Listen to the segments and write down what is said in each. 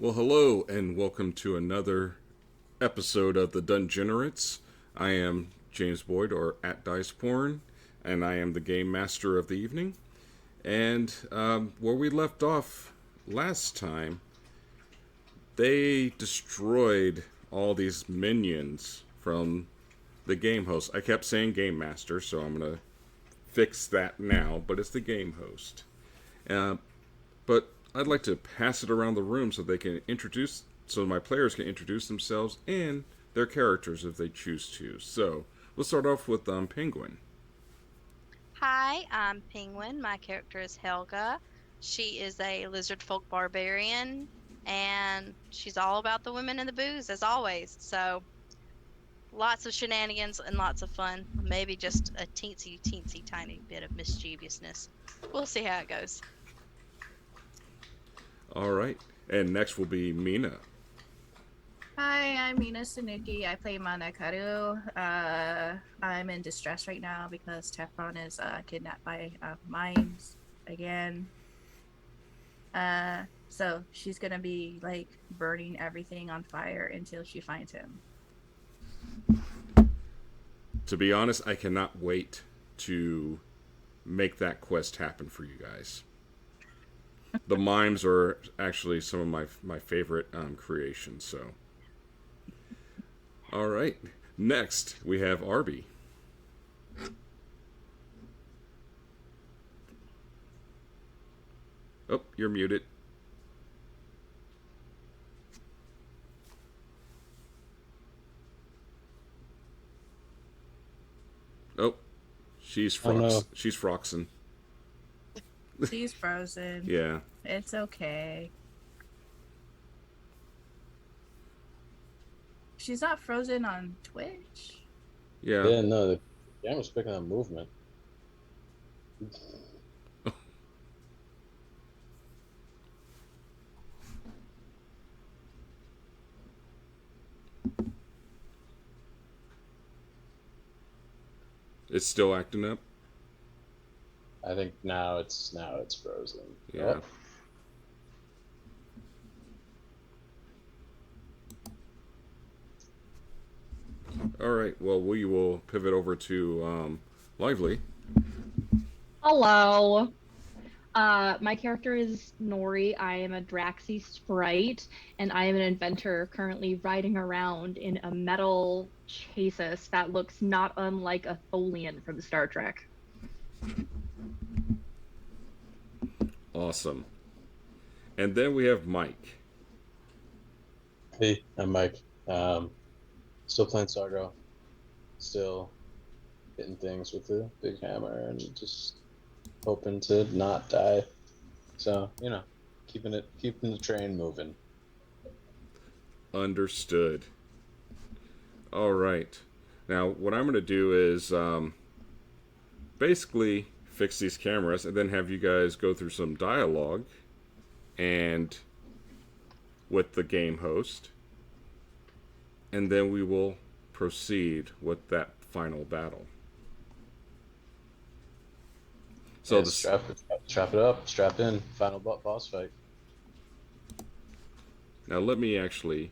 Well, hello, and welcome to another episode of the Dungenerates. I am James Boyd, or at Diceporn, and I am the game master of the evening. And where we left off last time, they destroyed all these minions from the game host. I kept saying game master, so I'm going to fix that now, but it's the game host. Uh, but I'd like to pass it around the room so my players can introduce themselves and their characters if they choose to. So we'll start off with Penguin. Hi, I'm Penguin. My character is Helga. She is a lizard folk barbarian, and she's all about the women and the booze, as always. So lots of shenanigans and lots of fun. Maybe just a teensy, teensy, tiny bit of mischievousness. We'll see how it goes. All right, and next will be Mina. Hi, I'm Mina Sanuki. I play Manakaru. I'm in distress right now because Teflon is kidnapped by mimes again. So she's gonna be like burning everything on fire until she finds him. To be honest, I cannot wait to make that quest happen for you guys. The mimes are actually some of my favorite creations. So, all right. Next, we have Arby. Oh, you're muted. Oh, Oh no. She's Froxen. She's frozen. Yeah. It's okay. She's not frozen on Twitch. Yeah. Yeah, no, the camera's picking up movement. It's still acting up. I think now it's frozen. Yeah. Oh, All right. Well, we will pivot over to Lively. Hello. My character is Nori. I am a Draxi sprite, and I am an inventor currently riding around in a metal chassis that looks not unlike a Tholian from Star Trek. Awesome. And then we have Mike. hey, I'm Mike. Still playing Sargo. Still hitting things with the big hammer and just hoping to not die. So keeping the train moving. Understood. All right. Now, what I'm going to do is basically fix these cameras and then have you guys go through some dialogue and with the game host. And then we will proceed with that final battle. So Yeah, the strap it up, strap in. Final boss fight. now let me actually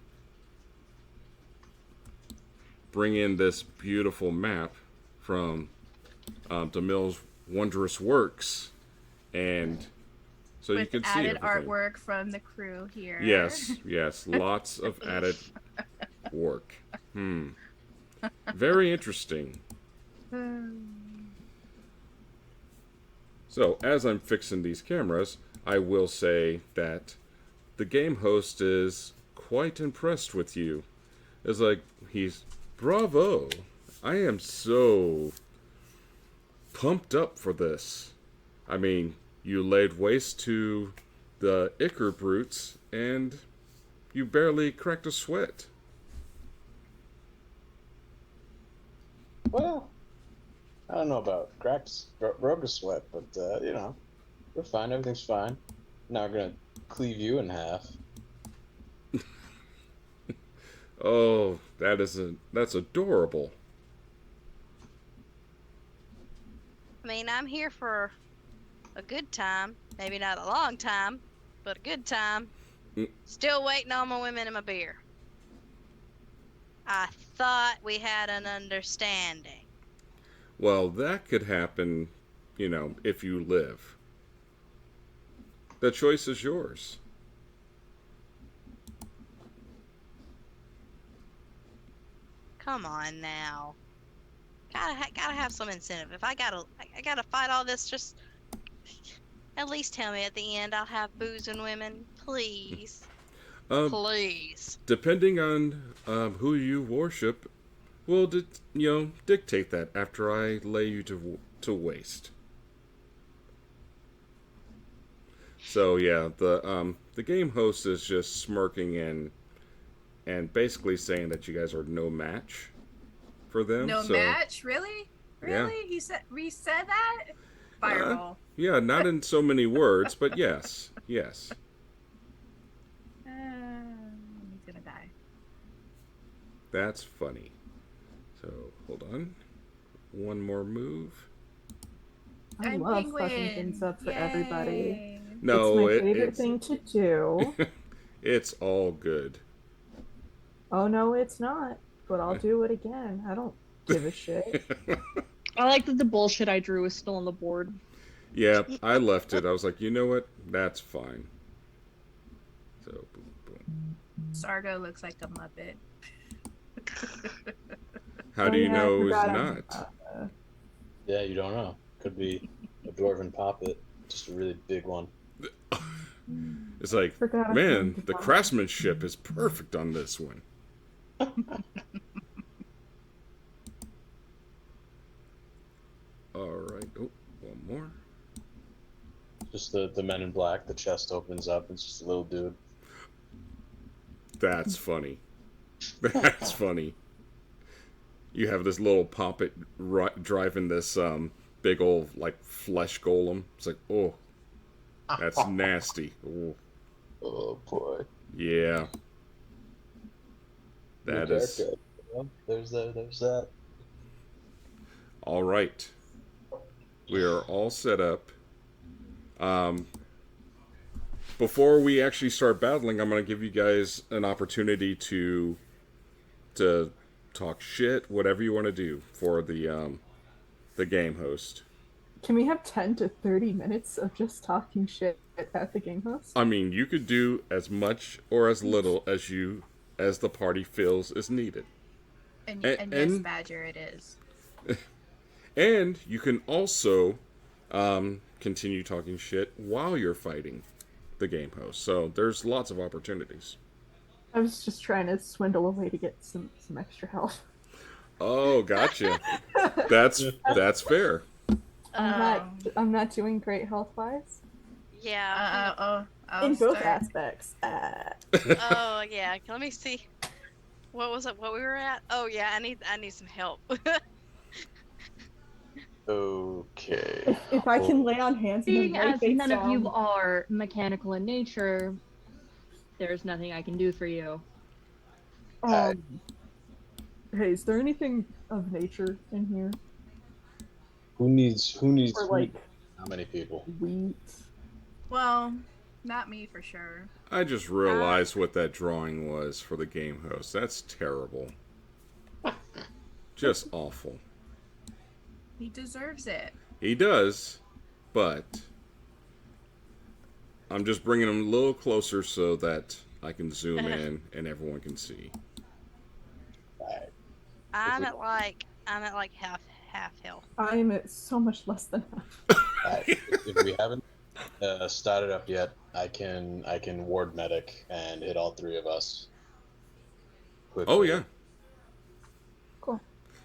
bring in this beautiful map from DeMille's Wondrous Works, and so you With can see added everything. artwork from the crew here. Yes, lots of added work. Very interesting. So, as I'm fixing these cameras, I will say that the game host is quite impressed with you. It's like, he's, bravo! I am so pumped up for this. I mean, you laid waste to the Ichor brutes, and you barely cracked a sweat. Well, I don't know about cracks, broke a sweat, but we're fine. Everything's fine. Now we're gonna cleave you in half. Oh, that's adorable. I mean, I'm here for a good time. Maybe not a long time, but a good time. Still waiting on my women and my beer. I thought we had an understanding. Well, that could happen, if you live. The choice is yours. Come on now. Gotta have some incentive. If I gotta fight all this, just at least tell me at the end I'll have booze and women, please, Um, please. Depending on who you worship, will dictate that after I lay you to waste. So yeah, the game host is just smirking and basically saying that you guys are no match for them. No so, match? Really? Yeah. Really? We said that? Fireball. Yeah, not in so many words, but yes, yes. He's gonna die. That's funny. So hold on, one more move. I I'm love penguin. fucking things up for everybody. Yay. No, it's my favorite it's thing to do. it's all good. Oh no, it's not. But I'll do it again. I don't give a shit. I like that the bullshit I drew is still on the board. Yeah, I left it. I was like, you know what? That's fine. So, boom, boom. Sargo looks like a Muppet. How do you I know he's forgot not? Yeah, you don't know. Could be a dwarven poppet, just a really big one. It's like, Forgot I man, forgot. the craftsmanship is perfect on this one. All right. Oh, one more. Just the men in black. The chest opens up. It's just a little dude. That's funny. That's funny. You have this little poppet driving this big old like flesh golem. It's like, oh, that's nasty. Oh, Oh boy. yeah. That New is character. Well, there's that. There's that. all right. We are all set up. Before we actually start battling, I'm going to give you guys an opportunity to talk shit, whatever you want to do for the game host. Can we have 10 to 30 minutes of just talking shit at the game host? I mean, you could do as much or as little as the party feels is needed. And And- yes, and- Badger, it is. And you can also continue talking shit while you're fighting the game host. So there's lots of opportunities. I was just trying to swindle a way to get some extra health. Oh, gotcha. That's fair. I'm not doing great health wise. Yeah. In both start. aspects. Oh yeah. Let me see. What was it? What we were at? Oh yeah. I need some help. Okay. If I can lay on hands and Being then right as face none of you down- are mechanical in nature, there's nothing I can do for you. Hey, is there anything of nature in here? Who needs? Or like How many people? wheat? Well, not me for sure. I just realized what that drawing was for the game host. That's terrible. Just awful. He deserves it. He does, but I'm just bringing him a little closer so that I can zoom in and everyone can see. Alright. I'm at like half health. I'm at so much less than half. Alright. If we haven't started up yet, I can ward medic and hit all three of us. Quickly. Oh yeah. Cool.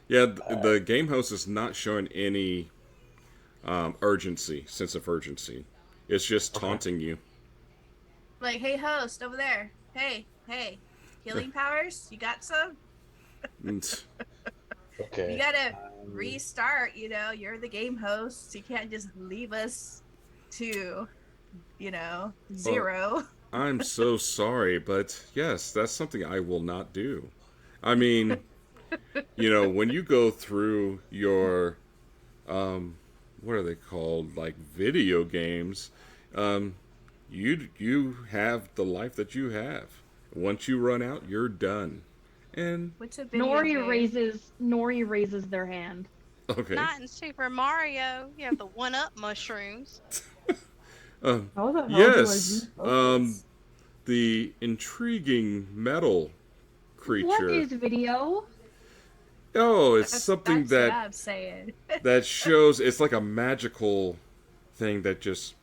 Yeah, the game host is not showing any sense of urgency. It's just taunting you. Like, hey, host over there. Hey, healing powers. You got some? Okay. You gotta restart. You're the game host. You can't just leave us to, 0. I'm so sorry, but yes, that's something I will not do. I mean, when you go through your, what are they called? Like video games, you have the life that you have. Once you run out, you're done. And What's a video game? Nori raises their hand. okay, Not in Super Mario. You have the one-up mushrooms. How the hell do I yes, refocus? the intriguing metal What creature. is video? Oh, it's something That's what that I'm saying. shows it's like a magical thing that just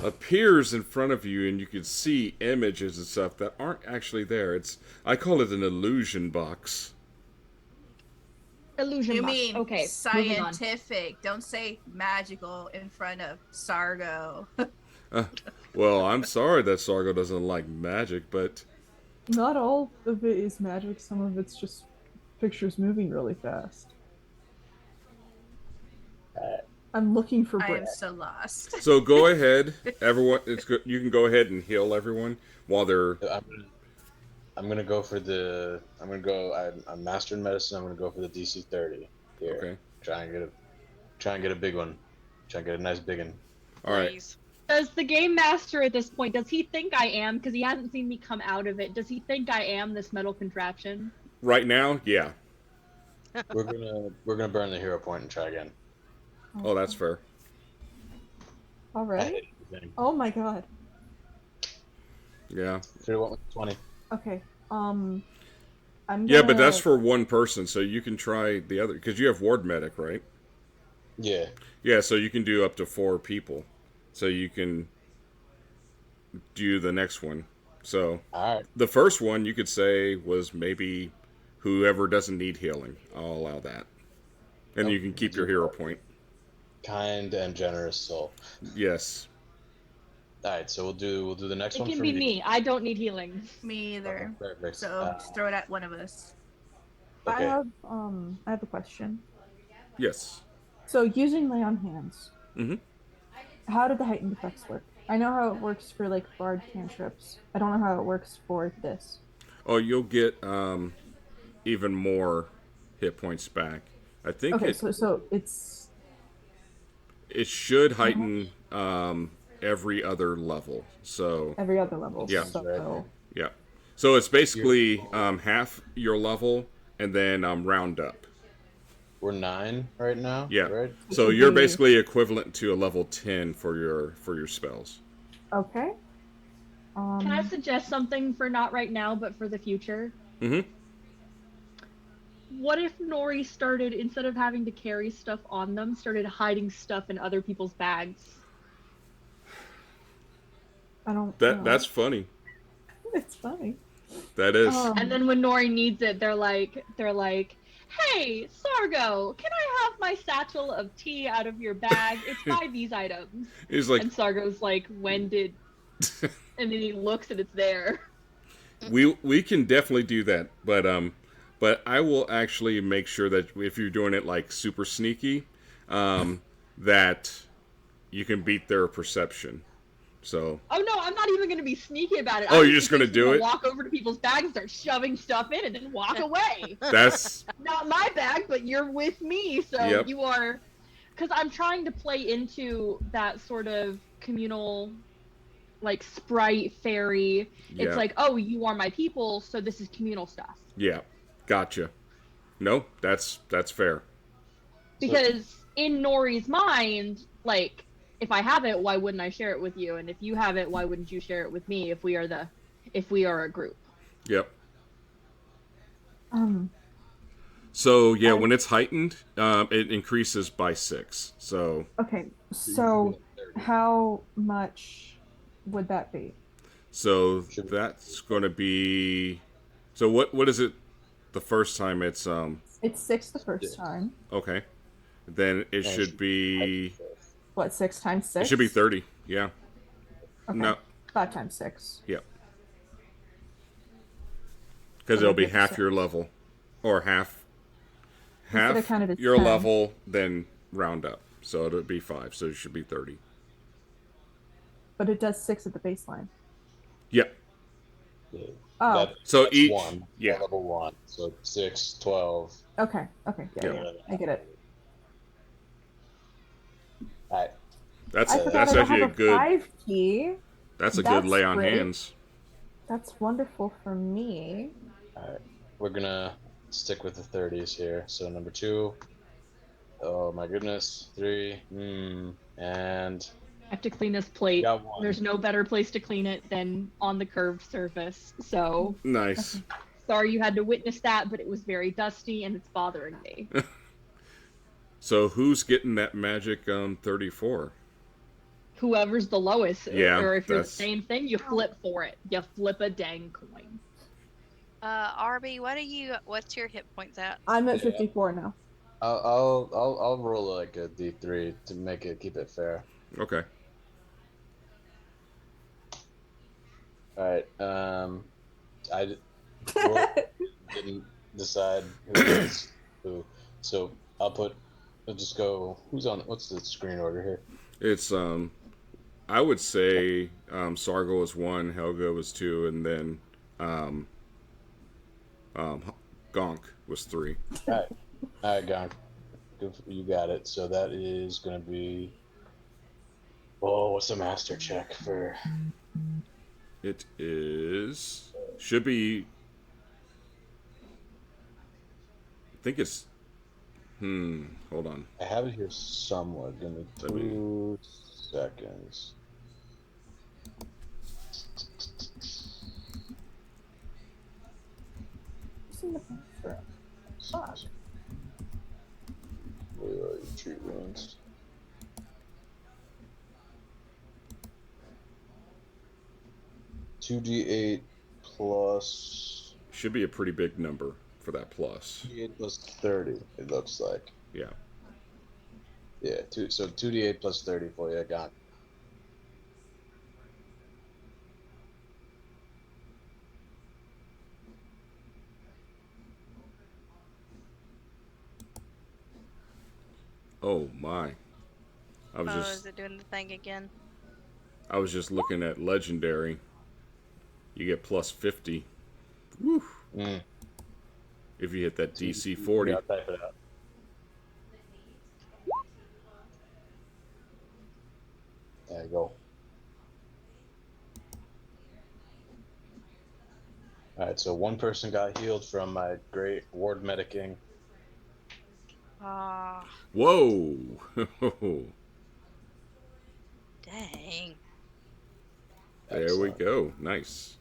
appears in front of you, and you can see images and stuff that aren't actually there. I call it an illusion box. Illusion You box. mean Okay, moving on. scientific? Don't say magical in front of Sargo. Uh, well, I'm sorry that Sargo doesn't like magic, but Not all of it is magic. Some of it's just pictures moving really fast. I'm looking for I bread. am so lost. so go ahead, everyone. It's good. You can go ahead and heal everyone while they're. I'm gonna go for the. I'm gonna go. I'm master in medicine. I'm gonna go for the DC 30 here. Okay. Try and get a big one. Try and get a nice big one. All right. Please. Does the game master at this point, does he think I am, because he hasn't seen me come out of it, does he think I am this metal contraption? Right now, yeah. We're gonna burn the hero point and try again. Oh, that's fair. All I right. hit everything. Oh my god. Yeah. Should have went with 20. Okay. I'm gonna... Yeah, but that's for one person, so you can try the other because you have ward medic, right? Yeah. Yeah, so you can do up to 4 people. So you can do the next one. So All right. the first one you could say was maybe whoever doesn't need healing. I'll allow that. And Nope. you can keep your hero point. Kind and generous soul. Yes. All right, so we'll do the next It one can for be me. I don't need healing. Me either. Okay, perfect. So just throw it at one of us. Okay. I have a question. Yes. So using lay on hands, Mm-hmm. how do the heightened effects work? I know how it works for like bard cantrips. I don't know how it works for this. Oh, you'll get even more hit points back. I think Okay, so it's it should heighten every other level. So every other level. Yeah. So yeah. So it's basically half your level and then round up. We're 9 right now. Yeah. Right. So would you're be- basically equivalent to a level 10 for your spells. okay. Can I suggest something for not right now, but for the future? Mm-hmm. What if Nori started, instead of having to carry stuff on them, started hiding stuff in other people's bags? I don't know. That's funny. It's funny. That is. And then when Nori needs it, they're like, hey, Sargo, can I have my satchel of tea out of your bag? It's by these items. He's like, And Sargo's like, when did... And then he looks and it's there. we can definitely do that, but I will actually make sure that if you're doing it like super sneaky, that you can beat their perception. So. Oh no, I'm not even gonna be sneaky about it. Oh, I'm you're just gonna do it? Walk over to people's bags and start shoving stuff in and then walk away. That's Not my bag, but you're with me, so Yep. you are. Because I'm trying to play into that sort of communal, like sprite fairy. Yeah. It's like, oh, you are my people, so this is communal stuff. yeah, gotcha. No, that's fair. Because in Nori's mind, like, if I have it, why wouldn't I share it with you? And if you have it, why wouldn't you share it with me? If we are a group. Yep. Um, So yeah, when it's heightened, it increases by 6. So okay, so how much would that be? so that's going to be. So what is it? The first time it's It's 6 the first time. okay. Then it should be. What, 6 times 6? It should be 30. Yeah. Okay. No. 5 times 6. Yep. Because it'll be 30%. half your level, or half Instead of kind of your 10. level, then round up. So it'll be 5. So it should be 30. But it does 6 at the baseline. Yep. Oh, So That's each. 1. Yeah. Level 1. So 6, 12. okay. Yeah, Yeah. I get it. All right. That's I forgot that's I don't actually a have good. 5 key. That's a good lay on great. hands. That's wonderful for me. All right, we're gonna stick with the 30s here. So number 2. Oh my goodness, 3. And I have to clean this plate. got 1. There's no better place to clean it than on the curved surface. So Nice. sorry you had to witness that, but it was very dusty and it's bothering me. So who's getting that magic 34? Whoever's the lowest, Yeah, or if you're the that's- same thing, you flip for it. You flip a dang coin. Arby, what's your hit points at? I'm at Yeah. 54 now. I'll roll like a D3 to keep it fair. Okay. All right. I didn't decide who was who, so I'll just go. What's the screen order here? It's I would say Sargo was 1, Helga was 2, and then Gonk was 3. All right, Gon. You got it. So that is gonna be. Oh, what's the master check for? It should be. I think it's. Hold on. I have it here somewhere. Give me 2 seconds. What's in the bathroom? Fuck. Where are you, treat wounds? $2d8 plus. Should be a pretty big number for that plus. 2d8 plus 30. It looks like. Yeah. Yeah. 2d8 plus 30 for you. Got. Oh my. Is it doing the thing again? I was just looking at legendary. You get plus 50. Woo. If you hit that DC 40. Yeah, I'll type it out. There you go. Alright, so one person got healed from my great ward medicing. Ah, Whoa. dang. There we go. Nice.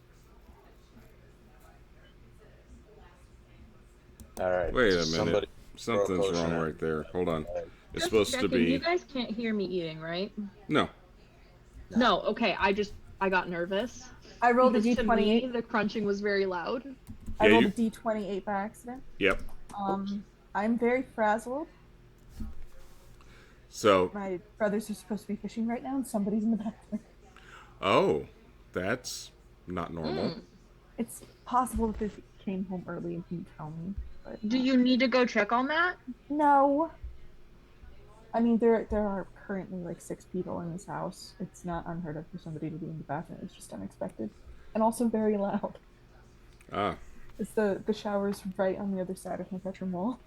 Alright. Wait a minute. Somebody Something's throw a wrong potion right there. Hold on. It's Just supposed to checking, be. You guys can't hear me eating, right? No. No. Okay. I got nervous. I rolled a Because to me, D28. the crunching was very loud. I Yeah, rolled you- a D28 by accident. Yep. I'm very frazzled. So, My brothers are supposed to be fishing right now, and somebody's in the bathroom. oh, that's not normal. It's possible that they came home early and didn't tell me, but Do you need to go check on that? no. I mean, there are currently like 6 people in this house. It's not unheard of for somebody to be in the bathroom. It's just unexpected, and also very loud. Ah. It's the shower's right on the other side of my bedroom wall.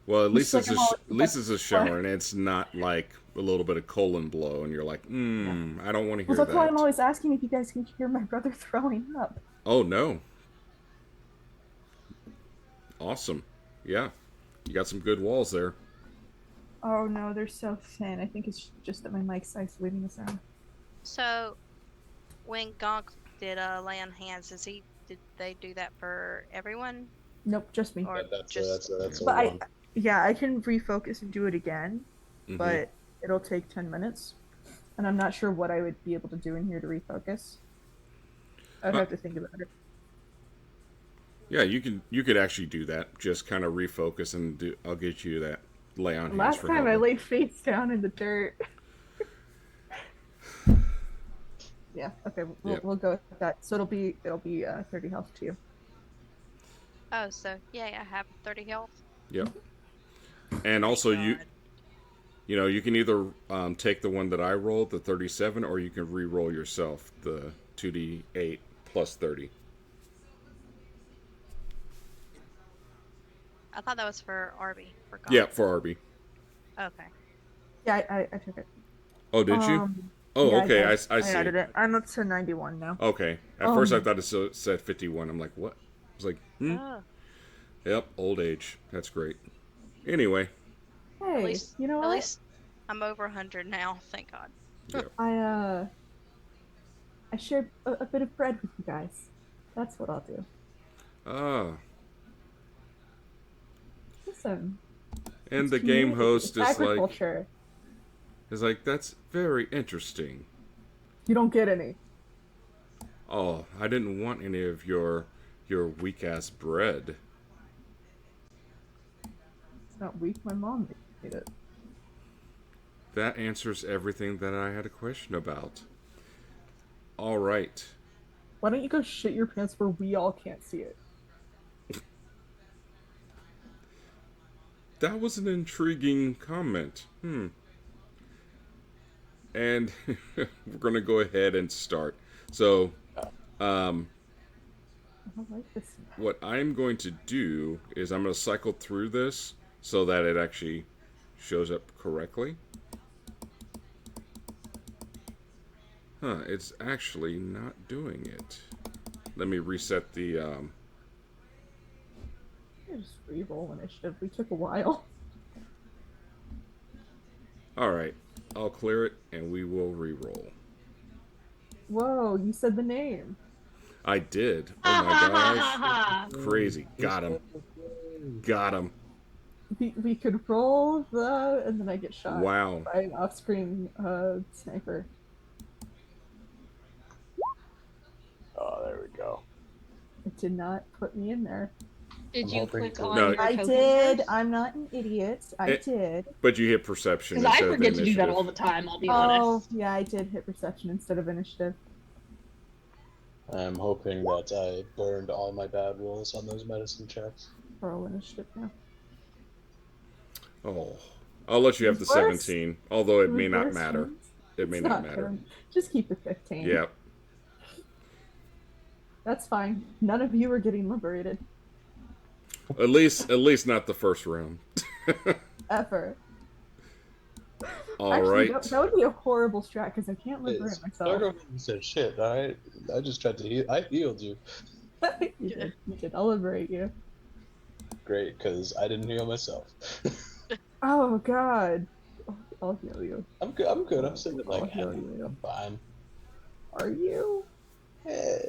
Well, at least like I'm always at least it's a shower, and it's not like a little bit of colon blow, and you're like, I don't want to hear Well, that's that. why I'm always asking if you guys can hear my brother throwing up. Oh no. Awesome. Yeah. You got some good walls there. Oh no, they're so thin. I think it's just that my mic's isolating the sound. So, when Gonk did lay on hands, did they do that for everyone? Nope, just me. Or That's a But one. I can refocus and do it again, Mhm. but it'll take 10 minutes. And I'm not sure what I would be able to do in here to refocus. I'd have to think about it. Yeah, you could actually do that. Just kind of refocus and I'll get you that lay on hands Last for time I Helga. lay face down in the dirt. Yeah, okay, we'll go with that. So it'll be 30 health to you. Oh, so yeah, I have 30 health. Yep. And also God. you can either take the one that I rolled, the 37, or you can re-roll yourself the 2d8 plus 30. I thought that was for Arby. For Gonk. Yeah, for Arby. Okay. Yeah, I took it. Oh, did you? Oh, Yeah, okay. I I see. added it. I'm up to 91 now. Okay. At first, I Um, thought it said 51. I'm like, what? I was like, Oh, yep, old age. That's great. Anyway, at hey, least you know at what? least I'm over 100 now. Thank God. yep. I shared a bit of bread with you guys. That's what I'll do. Ah, Listen, and it's the game community, host it's is like, agriculture. that's very interesting. You don't get any. Oh, I didn't want any of your weak ass bread. It's not weak. My mom made it. That answers everything that I had a question about. All right. Why don't you go shit your pants where we all can't see it? That was an intriguing comment. And we're going to go ahead and start. So, um, I don't like this. what I'm going to do is I'm going to cycle through this so that it actually shows up correctly. Huh, it's actually not doing it. Let me reset the, Just re-roll initiative. We took a while. Alright, I'll clear it and we will re-roll. Whoa, you said the name. I did. Oh my gosh. Crazy. Got him. Got him. We could roll and then I get shot Wow. by an off-screen sniper. Oh, there we go. It did not put me in there. Did I'm you hoping click to- on No. your I token did. first? I'm not an idiot. I It- did. But you hit perception Because I instead of the forget to do that initiative. all the time, I'll be Oh, honest. yeah, I did hit perception instead of initiative. I'm hoping that I burned all my bad rolls on those medicine checks. Roll initiative now. Oh. I'll let you have the It was worse. 17, although it may not Reverse matter. ones. It may It's not matter. gonna- Just keep it 15. Yep. That's fine. None of you are getting liberated. At least not the first round. Ever. All Actually, right. that would be a horrible strat because I can't Hey, liberate myself. Sargo said shit, alright? I just tried to heal. I healed you. You did. You did. I'll liberate you. Great, because I didn't heal myself. Oh, God. I'll heal you. I'm good. I'm good. I'm sitting at I'll like heal half. you. I'm fine. Are you? Eh.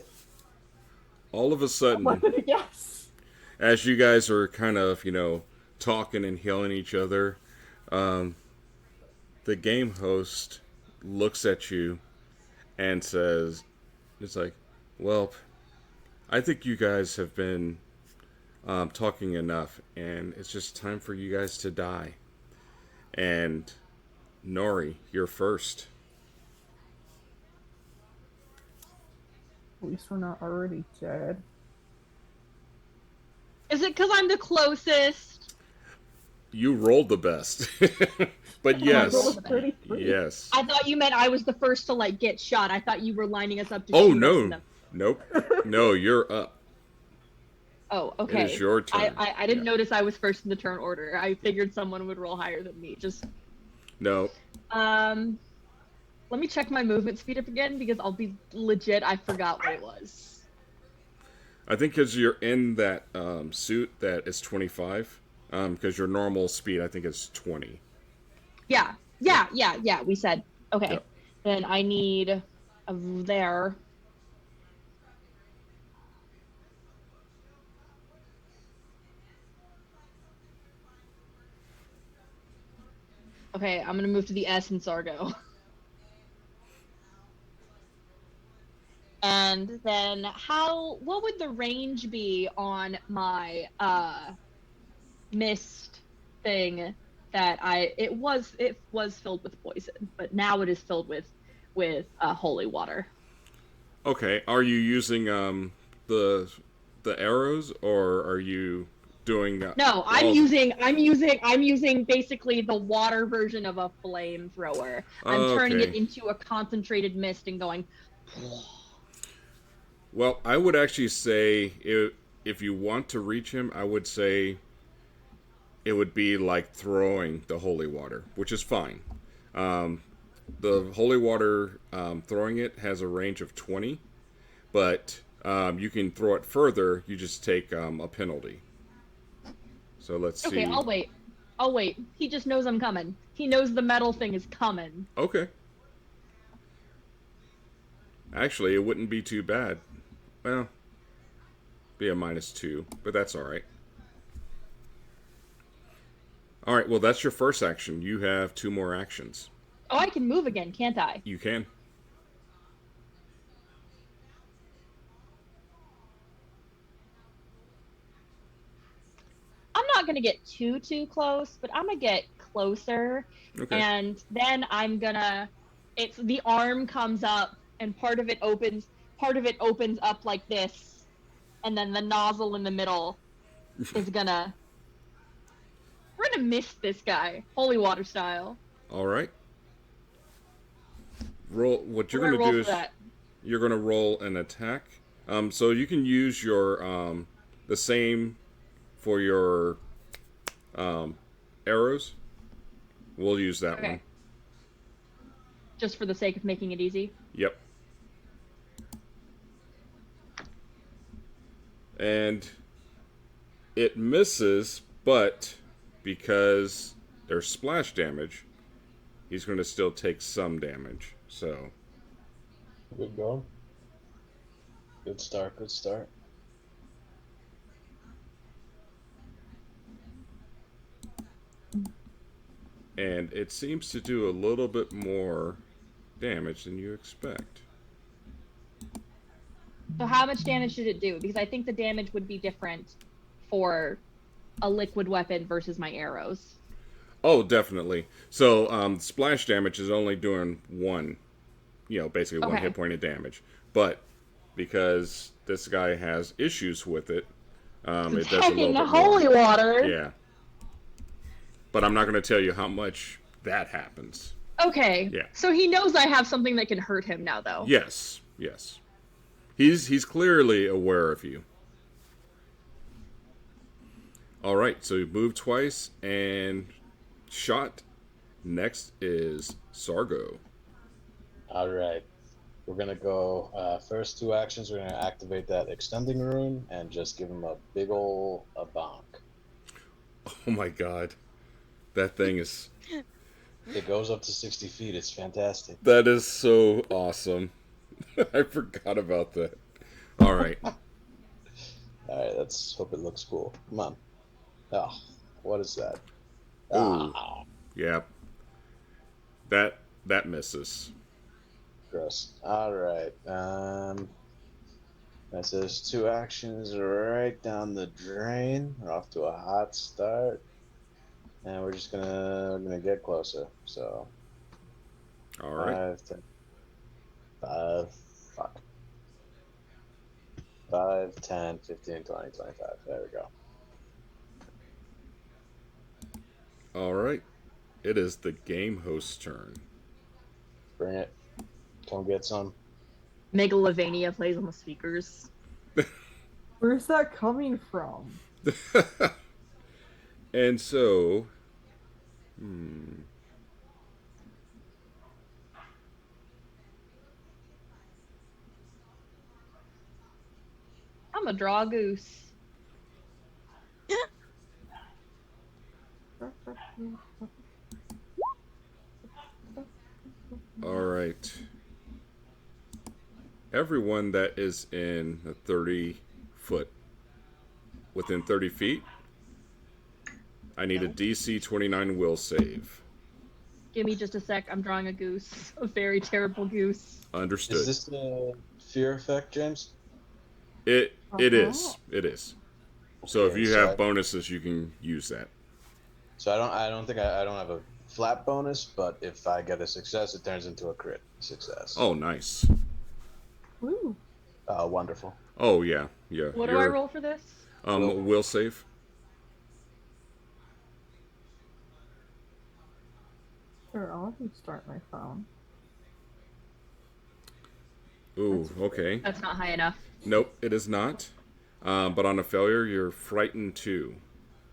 All of a I'm sudden, gonna guess. as you guys are kind of, talking and healing each other, the game host looks at you and says, it's like, well, I think you guys have been talking enough, and it's just time for you guys to die. And Nori, you're first. At least we're not already dead. Is it because I'm the closest? You rolled the best. But I yes. rolled a 33. Yes. I thought you meant I was the first to like get shot. I thought you were lining us up to Oh, shoot us no. in the- Nope. No, you're up. Oh, okay. It is your turn. I didn't Yeah. notice I was first in the turn order. I figured someone would roll higher than me. No. Let me check my movement speed up again because I'll be legit. I forgot what it was. I think because you're in that suit that is 25. Because your normal speed, I think, is 20. Yeah. We said okay. Yep. Then I need a there. Okay, I'm gonna move to the S in Sargo. And then what would the range be on my mist thing that it was filled with poison, but now it is filled with holy water. Okay. Are you using the arrows, or are you doing? No, I'm all- using basically the water version of a flamethrower. I'm turning it Okay. into a concentrated mist and going. Well, I would actually say if you want to reach him, I would say it would be like throwing the holy water, which is fine. the holy water throwing it has a range of 20, but you can throw it further. You just take a penalty. So let's Okay, see. I'll wait. I'll wait. He just knows I'm coming. He knows the metal thing is coming. Okay. Actually, it wouldn't be too bad. Well, be a -2, but that's all right. All right, well, that's your first action. You have 2 more actions. Oh, I can move again, can't I? You can. I'm not gonna get too close, but I'm gonna get closer, Okay. and then I'm gonna. It's the arm comes up, and part of it opens. Part of it opens up like this, and then the nozzle in the middle is gonna. We're gonna miss this guy, holy water style. All right. Roll. What you're We're going gonna to roll do for is that. you're going to roll an attack. So you can use your the same for your arrows. We'll use that Okay. one. Just for the sake of making it easy. Yep. And it misses, but because there's splash damage, he's going to still take some damage. So, Good go. Good start. Good start. and it seems to do a little bit more damage than you expect. So how much damage did it do? Because I think the damage would be different for a liquid weapon versus my arrows. Oh, definitely. So, splash damage is only doing one, basically one Okay. hit point of damage. But because this guy has issues with it, it does a little Attacking the bit holy more. water. Yeah. But I'm not going to tell you how much that happens. Okay. Yeah. So he knows I have something that can hurt him now, though. Yes, yes. He's clearly aware of you. All right, so you moved twice and shot. Next is Sargo. All right. We're going to go first 2 actions. We're going to activate that extending rune and just give him a big ol' a bonk. Oh my god. That thing is... It goes up to 60 feet. It's fantastic. That is so awesome. I forgot about that. All right. All right, let's hope it looks cool. Come on. Oh, what is that? Ooh. Ah, Yeah. That misses. gross. All right. That says 2 actions right down the drain. We're off to a hot start, and we're just gonna get closer. So All right. 5, 10, 5, fuck. 5, 10, 15, 20, 25. There we go. All right. It is the game host's turn. Bring it. Come get some. Megalovania plays on the speakers. Where's that coming from? And so... I'm gonna draw a goose. All right. Everyone that is in the 30 foot, within 30 feet, I need a DC 29 will save. Give me just a sec. I'm drawing a goose. A very terrible goose. Understood. Is this the fear effect, James? It Uh-huh. is. It is. So if Okay, you so have bonuses, you can use that. So I don't think I don't have a flat bonus, but if I get a success, it turns into a crit success. Oh, nice. Woo. Wonderful. Oh yeah, yeah. What do I roll for this? Will save. Sure, I'll let you start my phone. Ooh, okay. That's not high enough. Nope, it is not. But on a failure, you're frightened too.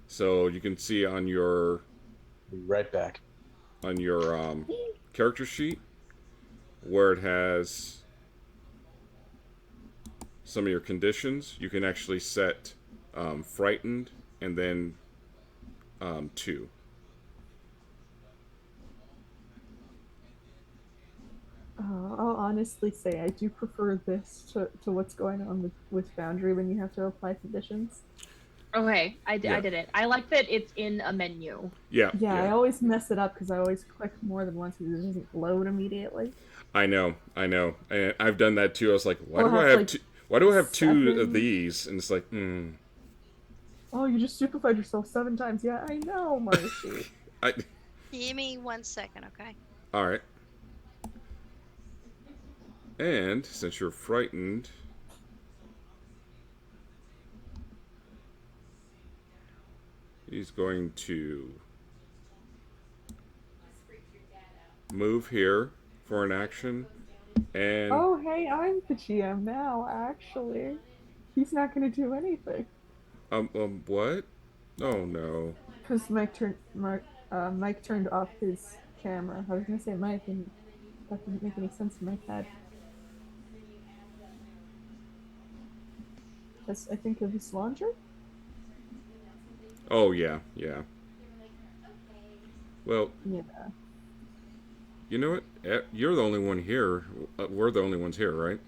So you can see on your Be right back. character sheet where it has some of your conditions, you can actually set frightened and then 2. I'll honestly say I do prefer this to what's going on with Boundary when you have to apply conditions. Okay, I Yeah. did it. I like that it's in a menu. Yeah, Yeah, I yeah. always mess it up because I always click more than once because it doesn't load immediately. I know. And I've done that too. I was like, why I'll do I have, have like, two? Why do I have 2 of 7. these? And it's like, Oh, you just stupefied yourself 7 times. Yeah, I know, Marshy. I. Give me 1 second, okay? All right. And since you're frightened, he's going to move here for an action, and Oh, hey, I'm the GM now, actually. He's not going to do anything. what? Oh no. Because Mike turned off his camera. I was going to say Mike, and that didn't make any sense in my head. Because I think of his laundry. Oh yeah, yeah. Well, Yeah. you know what? You're the only one here. We're the only ones here, right?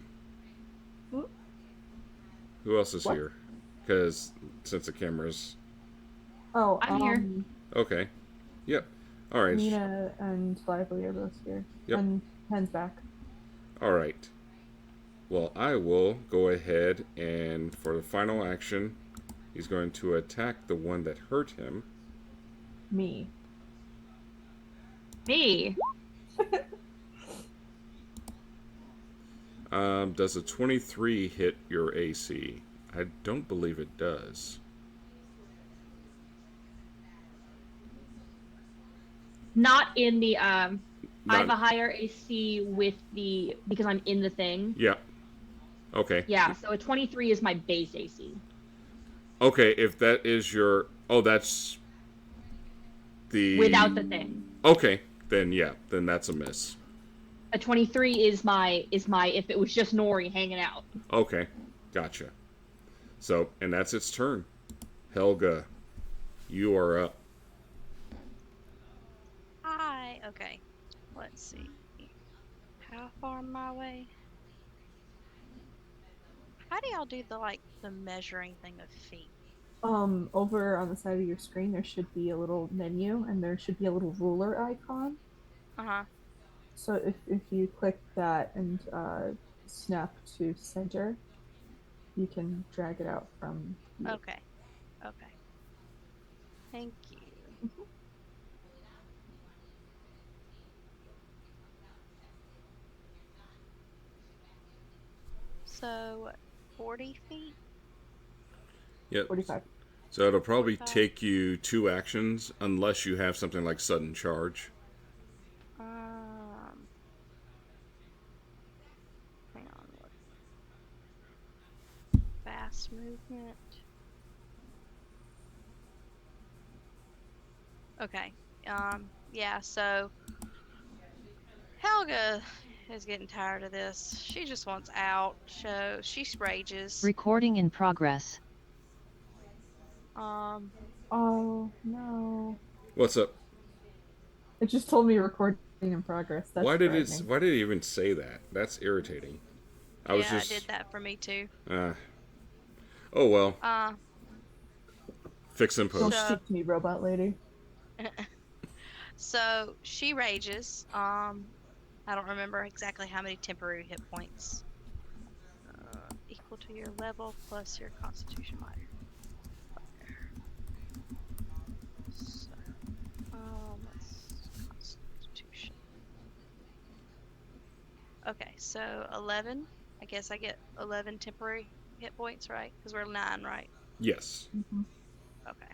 Hmm? Who else is What? here? Because since the camera's Oh, I'm here. okay. Yep. All right. Mina and Lively are both here. Yep. And Pen's back. All right. Well, I will go ahead and for the final action, he's going to attack the one that hurt him. Me. Me. Does a 23 hit your AC? I don't believe it does. Not in the I have a Not, higher AC with the because I'm in the thing. yeah. Okay. Yeah, so a 23 is my base AC. Okay, if that is your... Oh, that's the... Without the thing. Okay, then yeah, then that's a miss. A 23 is my if it was just Nori hanging out. Okay, gotcha. So, and that's its turn. Helga, you are up. Hi. Okay. Let's see. How far am I away? How do y'all do the measuring thing of feet? Over on the side of your screen, there should be a little menu, and there should be a little ruler icon. Uh-huh. So if you click that and snap to center, you can drag it out from. Okay. Okay. Thank you. So, 40 feet? Yep. 45. So it'll probably 45. take you 2 actions unless you have something like sudden charge. Hang on. Fast movement. Okay. Yeah, so Helga is getting tired of this. She just wants out. So she rages. Recording in progress. Oh no! What's up? It just told me recording in progress. That's Why did frightening. it even say that? That's irritating. It did that for me too. Oh well. Fix and Don't post. speak to me, robot lady. So she rages. I don't remember exactly how many temporary hit points. Equal to your level plus your constitution modifier. So, that's constitution. Okay, so 11. I guess I get 11 temporary hit points, right? Because we're 9, right? Yes. Mm-hmm. Okay.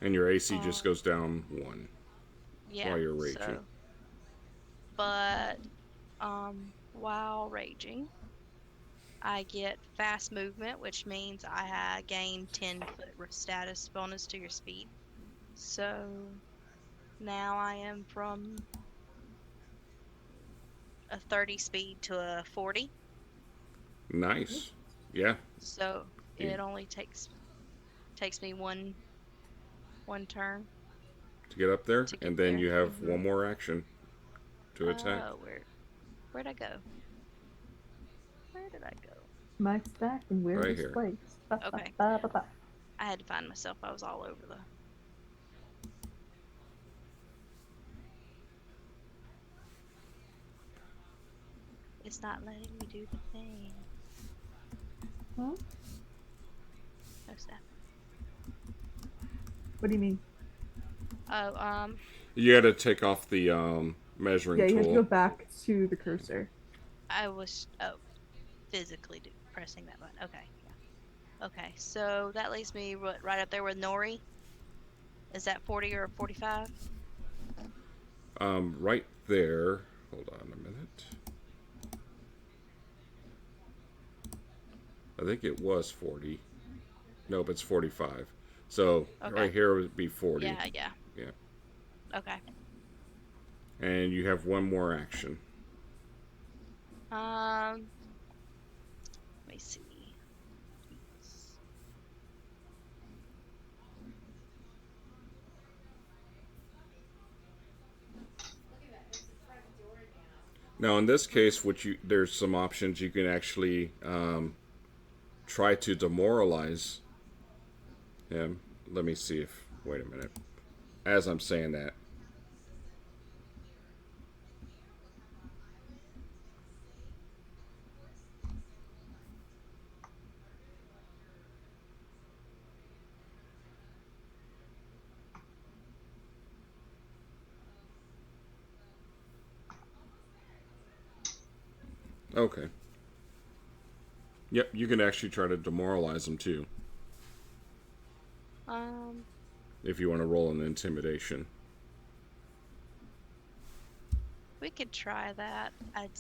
And your AC just goes down 1 Yeah. while you're raging. So, but while raging, I get fast movement, which means I gain 10-foot status bonus to your speed. So now I am from 30 speed to a 40. Nice. Yeah. So You- it only takes me one turn To get up there, to get and then there. you have one more action to attack. Where'd I go? Where did I go? My stack and where Right it's here. placed. Ba, ba, Okay. ba, ba, ba. I had to find myself. I was all over the. It's not letting me do the thing. Huh? No snap. What do you mean? Oh, You got to take off the measuring Yeah, you have to go tool. back to the cursor. I was physically pressing that button. Okay, yeah. Okay, so that leaves me right up there with Nori. Is that 40 or 45? Right there. Hold on a minute. I think it was 40. Nope, it's 45. So Okay. right here would be 40. Yeah. Yeah. Okay. And you have one more action. Let me see. Now, in this case, there's some options you can actually try to demoralize him. Let me see if. Wait a minute. As I'm saying that. Okay. Yep, you can actually try to demoralize him too. If you want to roll an intimidation. We could try that. It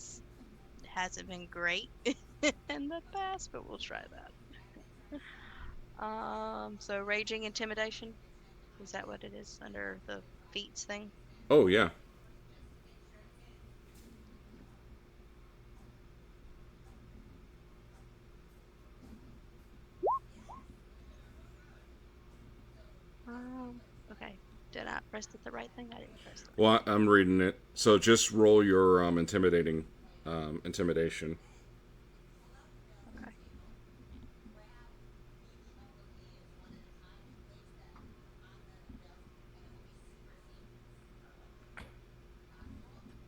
hasn't been great in the past, but we'll try that. So raging intimidation, is that what it is under the feats thing? Oh, yeah. Okay. Did I press the right thing? I didn't press the right. Well, I'm reading it. So just roll your intimidation. Okay.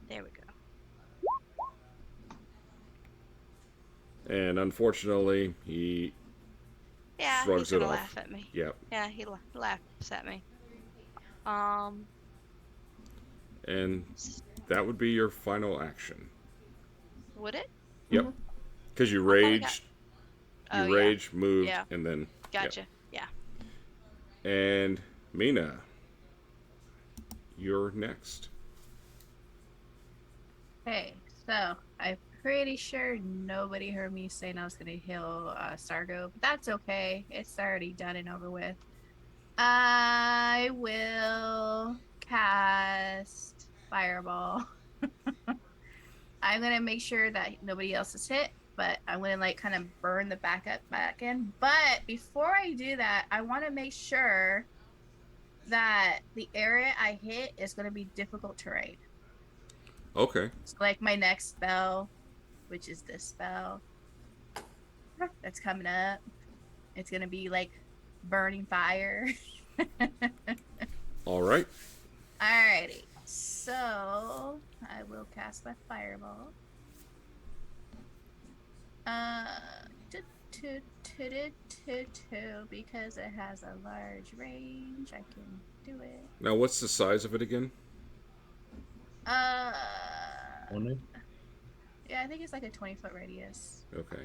There we go. And unfortunately, he Yeah, shrugs he's it gonna off. laugh at me. Yep. Yeah, he laughs at me. And that would be your final action. Would it? Yep. Because you I thought I raged, Oh, yeah. moved, Yeah. and then. Gotcha. Yeah. Yep. And Mina, you're next. Okay, so I'm pretty sure nobody heard me saying I was gonna heal Sargo, but that's okay. It's already done and over with. I will cast Fireball. I'm gonna make sure that nobody else is hit, but I'm gonna like kind of burn the back in. But before I do that, I want to make sure that the area I hit is gonna be difficult terrain. Okay. So like my next spell, which is this spell that's coming up, it's gonna be like burning fire. All right. Alrighty, so I will cast my fireball. Because it has a large range, I can do it. Now, what's the size of it again? Only? Yeah, I think it's like a 20-foot radius Okay.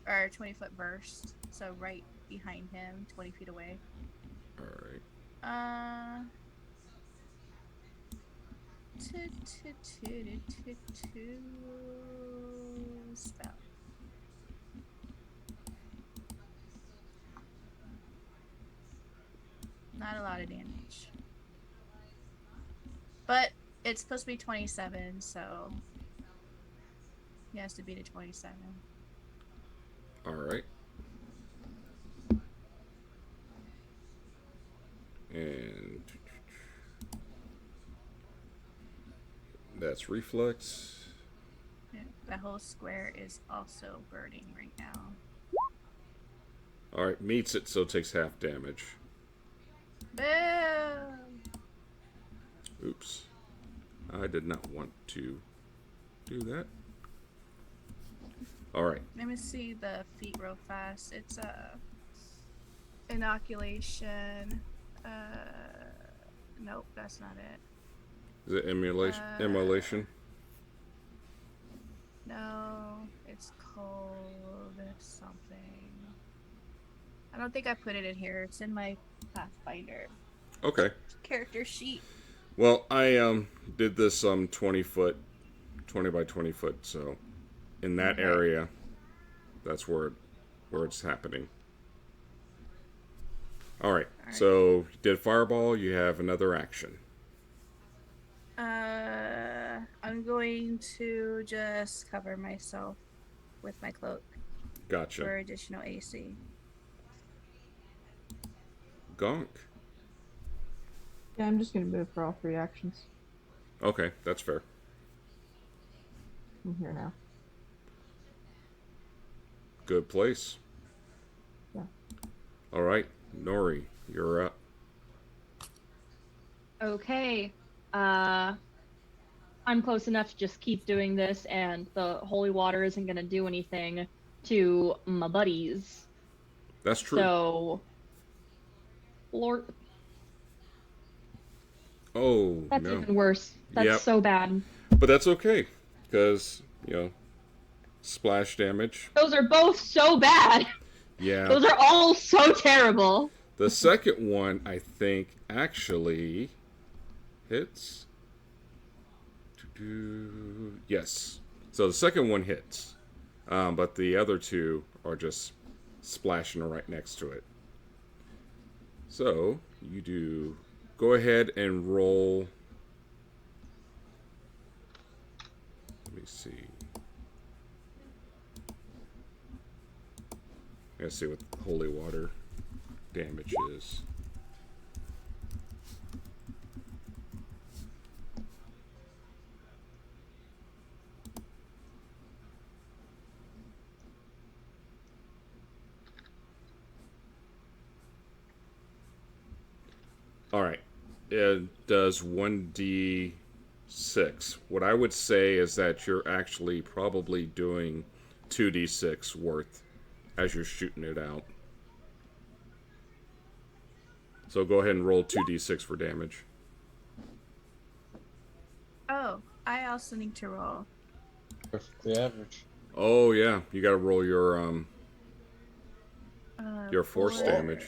or a 20-foot burst. So right behind him, 20 feet away. All right. Spell. Not a lot of damage. But it's supposed to be 27, so He has to beat a 27. All right. And that's reflex. Yeah, the whole square is also burning right now. All right, meets it, so it takes half damage. Boom! Oops. I did not want to do that. All right. Let me see the feat real fast. It's a inoculation. Nope, that's not it. Is it emulation? Immolation? No, it's called something. I don't think I put it in here. It's in my Pathfinder Okay. character sheet. Well, I did this 20 by 20 foot, so in that Okay. area, that's where it's happening. All right. So you did fireball. You have another action. I'm going to just cover myself with my cloak Gotcha. for additional AC. Gonk. Yeah, I'm just gonna move for all 3 actions. Okay, that's fair. I'm here now. Good place. Yeah. All right, Nori, you're up. Okay. I'm close enough to just keep doing this, and the holy water isn't going to do anything to my buddies. That's true. So, Lord, Oh, that's no. even worse. That's Yep. so bad. But that's okay, because, splash damage. Those are both so bad. Yeah. Those are all so terrible. The second one, I think, actually hits. Yes. So the second one hits. But the other two are just splashing right next to it. So you do go ahead and roll. Let me see. Let's see what holy water damage is. All right. It does 1d6. What I would say is that you're actually probably doing 2d6 worth as you're shooting it out. So go ahead and roll 2d6 for damage. Oh, I also need to roll. Perfectly average. Oh yeah, you got to roll your force Four- damage.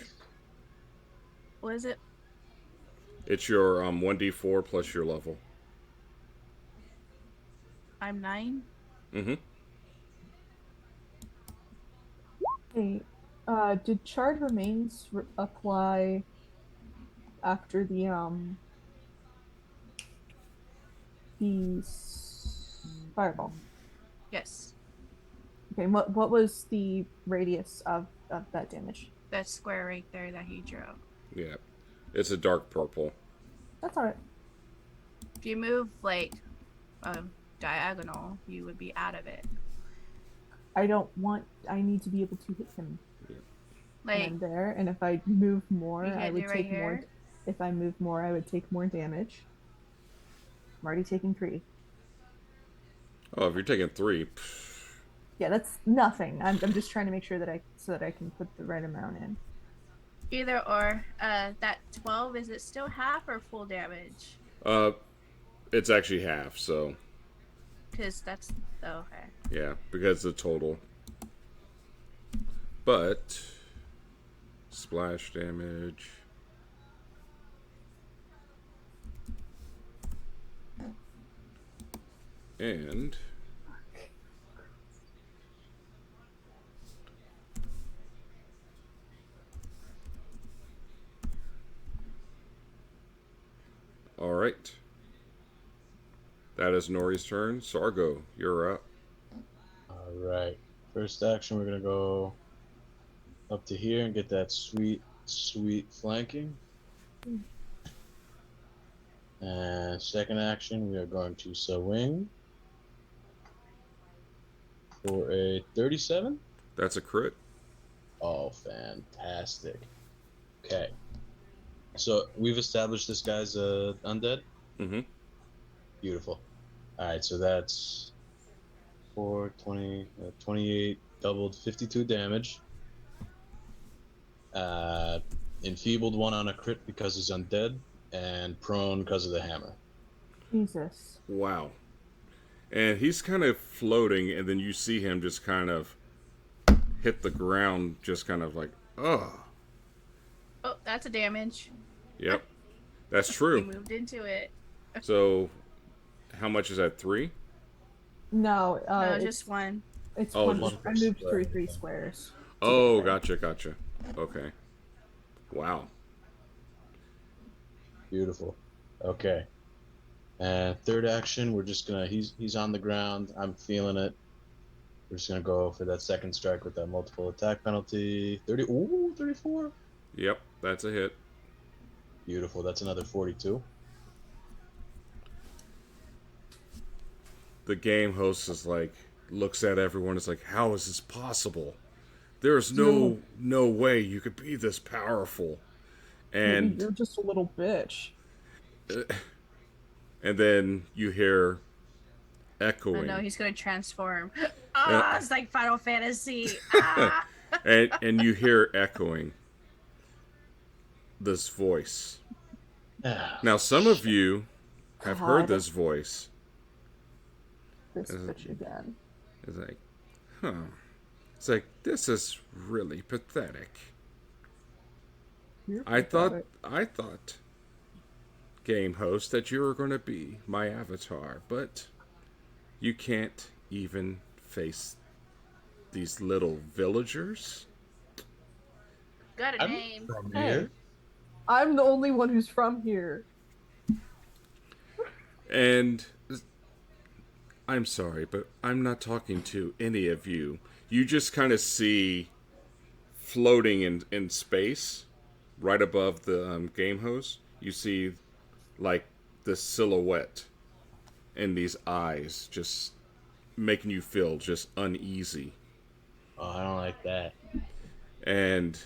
What is it? It's your 1d4 plus your level. I'm 9. Mm-hmm. Hey, did Charred Remains apply after the fireball? Yes. Okay, what was the radius of that damage? That square right there that he drew. Yeah, it's a dark purple. That's alright. If you move like diagonal, you would be out of it. I need to be able to hit him. Like And I'm there, and if I move more, you I can't would do right take more. here? If I move more, I would take more damage. I'm already taking 3. Oh, if you're taking 3, Yeah, that's nothing. I'm just trying to make sure that I can put the right amount in. either or. That 12, is it still half or full damage? it's actually half. So Because that's okay. yeah, because the total. But splash damage. And all right. That is Nori's turn. Sargo, you're up. All right. First action, we're gonna go up to here and get that sweet, sweet flanking. And second action, we are going to swing for a 37. That's a crit. Oh, fantastic. Okay. So we've established this guy's undead. Mm-hmm. Beautiful. All right, so that's 28 doubled, 52 damage. Enfeebled one on a crit because he's undead, and prone because of the hammer. Jesus. Wow. And he's kind of floating, and then you see him just kind of hit the ground, just kind of like, oh. Oh, that's a damage. Yep. That's He true. moved into it. So, how much is that? 3? No, No, it's just one. It's Oh, one. one I moved through 3 squares. Oh, gotcha. Okay. Wow. Beautiful. Okay. And third action, we're just gonna he's on the ground. I'm feeling it. We're just gonna go for that second strike with that multiple attack penalty. 34. Yep, that's a hit. Beautiful. That's another 42. The game host is like, looks at everyone. It's like, how is this possible? There's no way you could be this powerful. Maybe And you're just a little bitch. and then you hear Oh echoing. no, he's gonna transform. Ah, it's like Final Fantasy. Ah. and you hear echoing this voice. Now, some of you have heard God. this voice. This bitch again. It's like, huh. It's like, this is really pathetic. You're I pathetic. thought, game host, that you were going to be my avatar, but you can't even face these little villagers? Got a I'm name. from Hey. here. I'm the only one who's from here. And I'm sorry, but I'm not talking to any of you. You just kind of see floating in space, right above the game host, you see like the silhouette and these eyes just making you feel just uneasy. Oh, I don't like that. And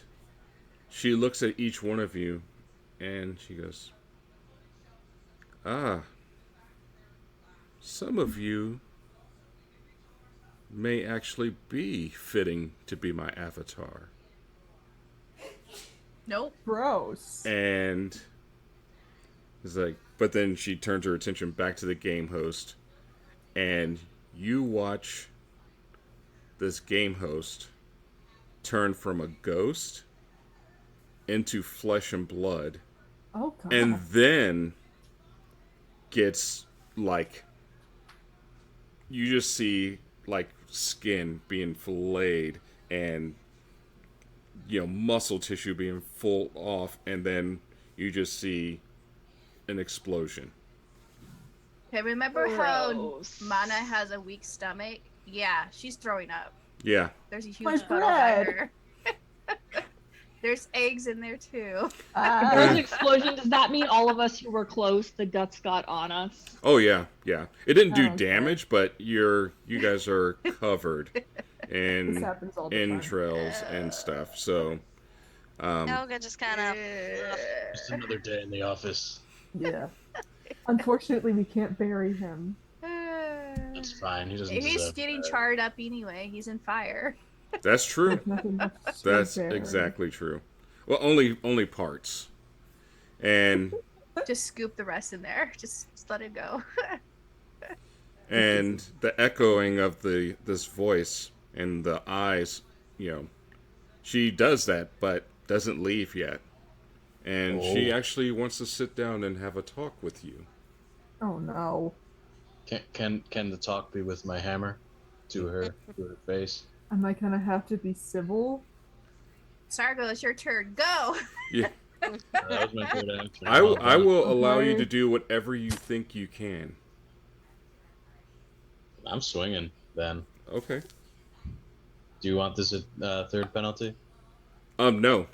she looks at each one of you and she goes, ah, some of you may actually be fitting to be my avatar. Nope. Gross. And it's like, but then she turns her attention back to the game host, and you watch this game host turn from a ghost into flesh and blood, Oh god. and then gets like, you just see like skin being filleted and muscle tissue being full off, and then you just see an explosion. Okay, remember how Gross. Mana has a weak stomach? Yeah, she's throwing up. Yeah. There's a huge My puddle by bread. her. There's eggs in there too. There was an explosion. Does that mean all of us who were close, the guts got on us? Oh yeah. It didn't do Oh, damage, but you guys are covered This in happens all the time. entrails and stuff. So Helga just kind of. Just another day in the office. Yeah. Unfortunately, we can't bury him. That's fine. He doesn't. He's deserve getting that. charred up anyway. He's in fire. that's true. There's nothing left to That's bury. exactly true. Well, only parts. And Just scoop the rest in there. Just let it go. and the echoing of this voice and the eyes, she does that, but doesn't leave yet. And she Oh. actually wants to sit down and have a talk with you. Oh no. Can the talk be with my hammer to her face? Am I gonna have to be civil? Sargo, it's your turn. Go. Yeah, That was my third action. I will allow you Okay. to do whatever you think you can. I'm swinging then. Okay. Do you want this third penalty? No.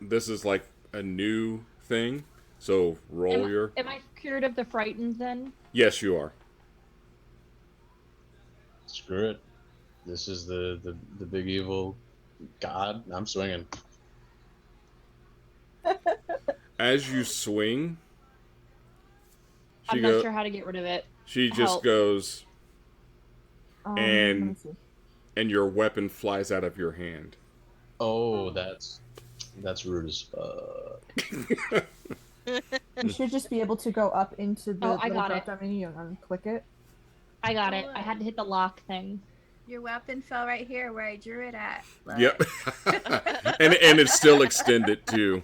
This is like a new thing. So roll your. Am I cured of the frightened then? Yes, you are. Screw it. This is the big evil god. I'm swinging. As you swing, I'm not sure how to get rid of it. She just Help. goes, Let me and see. your weapon flies out of your hand. Oh, that's rude as fuck. You should just be able to go up into the Oh, I little got it. drop-down menu and click it. I got it. I had to hit the lock thing. Your weapon fell right here where I drew it at. Look. Yep. and it's still extended too.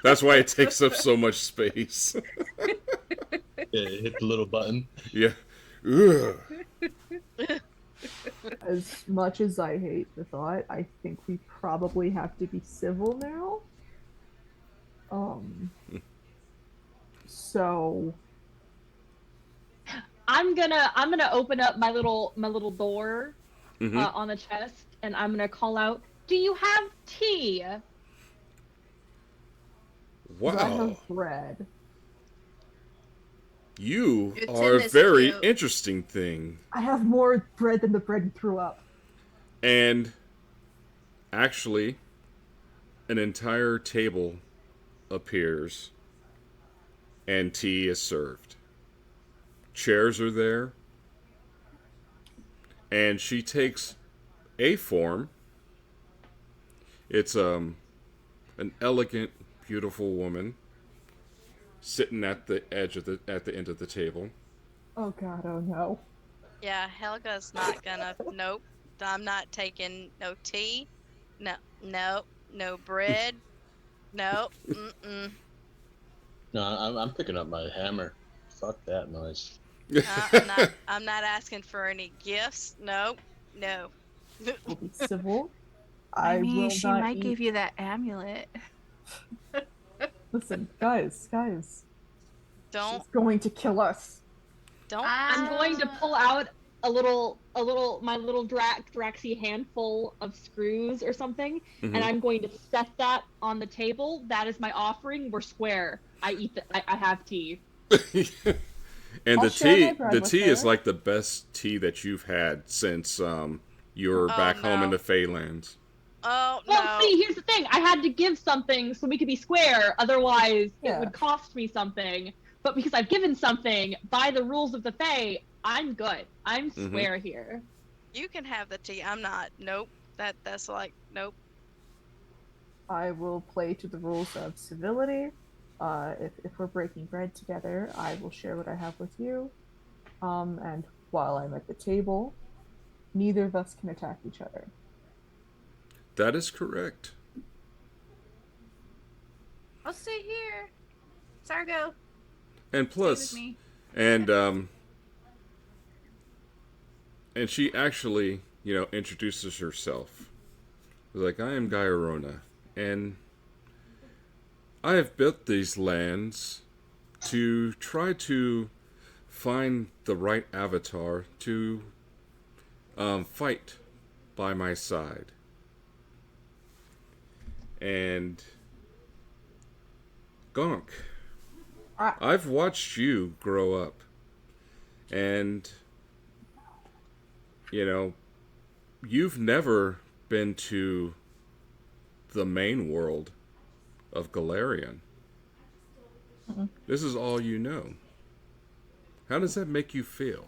That's why it takes up so much space. Yeah, hit the little button. Yeah. Ugh. As much as I hate the thought, I think we probably have to be civil now. So I'm gonna open up my little door on the chest, and I'm gonna call out, "Do you have tea?" I Wow. have bread. You It's are in a this very cube. interesting thing. I have more bread than the bread you threw up. And actually, an entire table appears and tea is served. Chairs are there. And she takes a form. It's an elegant, beautiful woman sitting at the edge of at the end of the table. Oh god, oh no. Yeah, Helga's not gonna. Nope. I'm not taking no tea. No bread. Nope. Mm-mm. No, I'm picking up my hammer. Fuck that noise. I'm not asking for any gifts. Nope. No. We'll be civil. I mean, will she not might eat. give you that amulet. Listen, guys. Don't. She's going to kill us. Don't. I'm going to pull out my little Draxy handful of screws or something, and I'm going to set that on the table. That is my offering. We're square. I have tea. And I'll share my bread the with tea is her. like the best tea that you've had since you were back home in no. the Feylands. Oh Well, no. see, here's the thing. I had to give something so we could be square. Otherwise, Yeah. it would cost me something. But because I've given something by the rules of the Fae, I'm good. I'm square here. You can have the tea. I'm not. Nope. That's like nope. I will play to the rules of civility. If we're breaking bread together, I will share what I have with you. And while I'm at the table, neither of us can attack each other. That is correct. I'll stay here. Sargo, And stay plus, with me. and she actually, introduces herself. Like, I am Gairona, and I have built these lands to try to find the right avatar to fight by my side. And Gonk, I've watched you grow up, and you've never been to the main world of Galarian. This is all you know. How does that make you feel?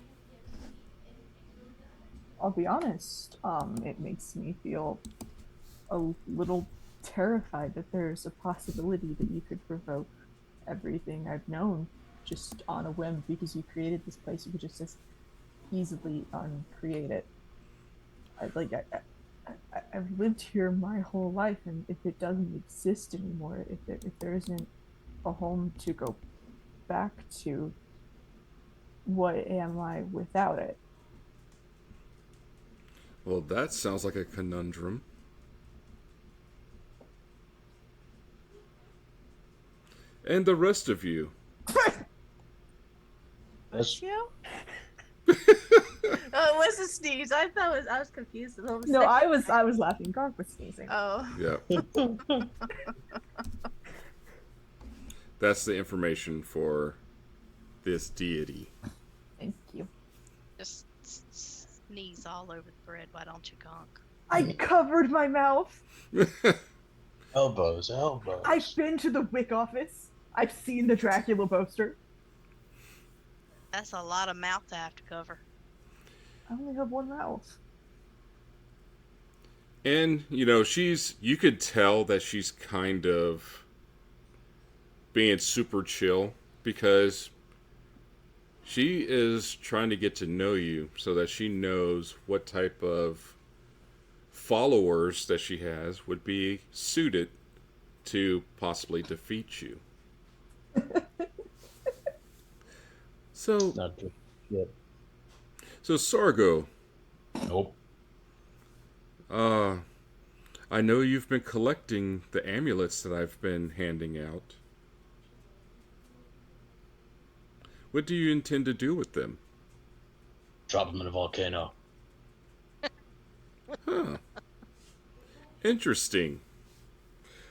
I'll be honest, it makes me feel a little terrified that there's a possibility that you could revoke everything I've known just on a whim because you created this place. You could just as easily uncreate it. I've lived here my whole life, and if it doesn't exist anymore, if there isn't a home to go back to, what am I without it? Well, that sounds like a conundrum. And the rest of you. That's You? Oh, it was a sneeze. I was confused. The whole No, second. I was laughing. Garg was sneezing. Oh. Yeah. That's the information for this deity. Thank you. Just sneeze all over the bread. Why don't you, Conk? I covered my mouth. Elbows. I've been to the WIC office. I've seen the Dracula poster. That's a lot of mouth to have to cover. I only have one mouth. And, you could tell that she's kind of being super chill because she is trying to get to know you so that she knows what type of followers that she has would be suited to possibly defeat you. So, Not good. Yep. so Sargo, Nope. I know you've been collecting the amulets that I've been handing out. What do you intend to do with them? Drop them in a volcano. Huh. Interesting.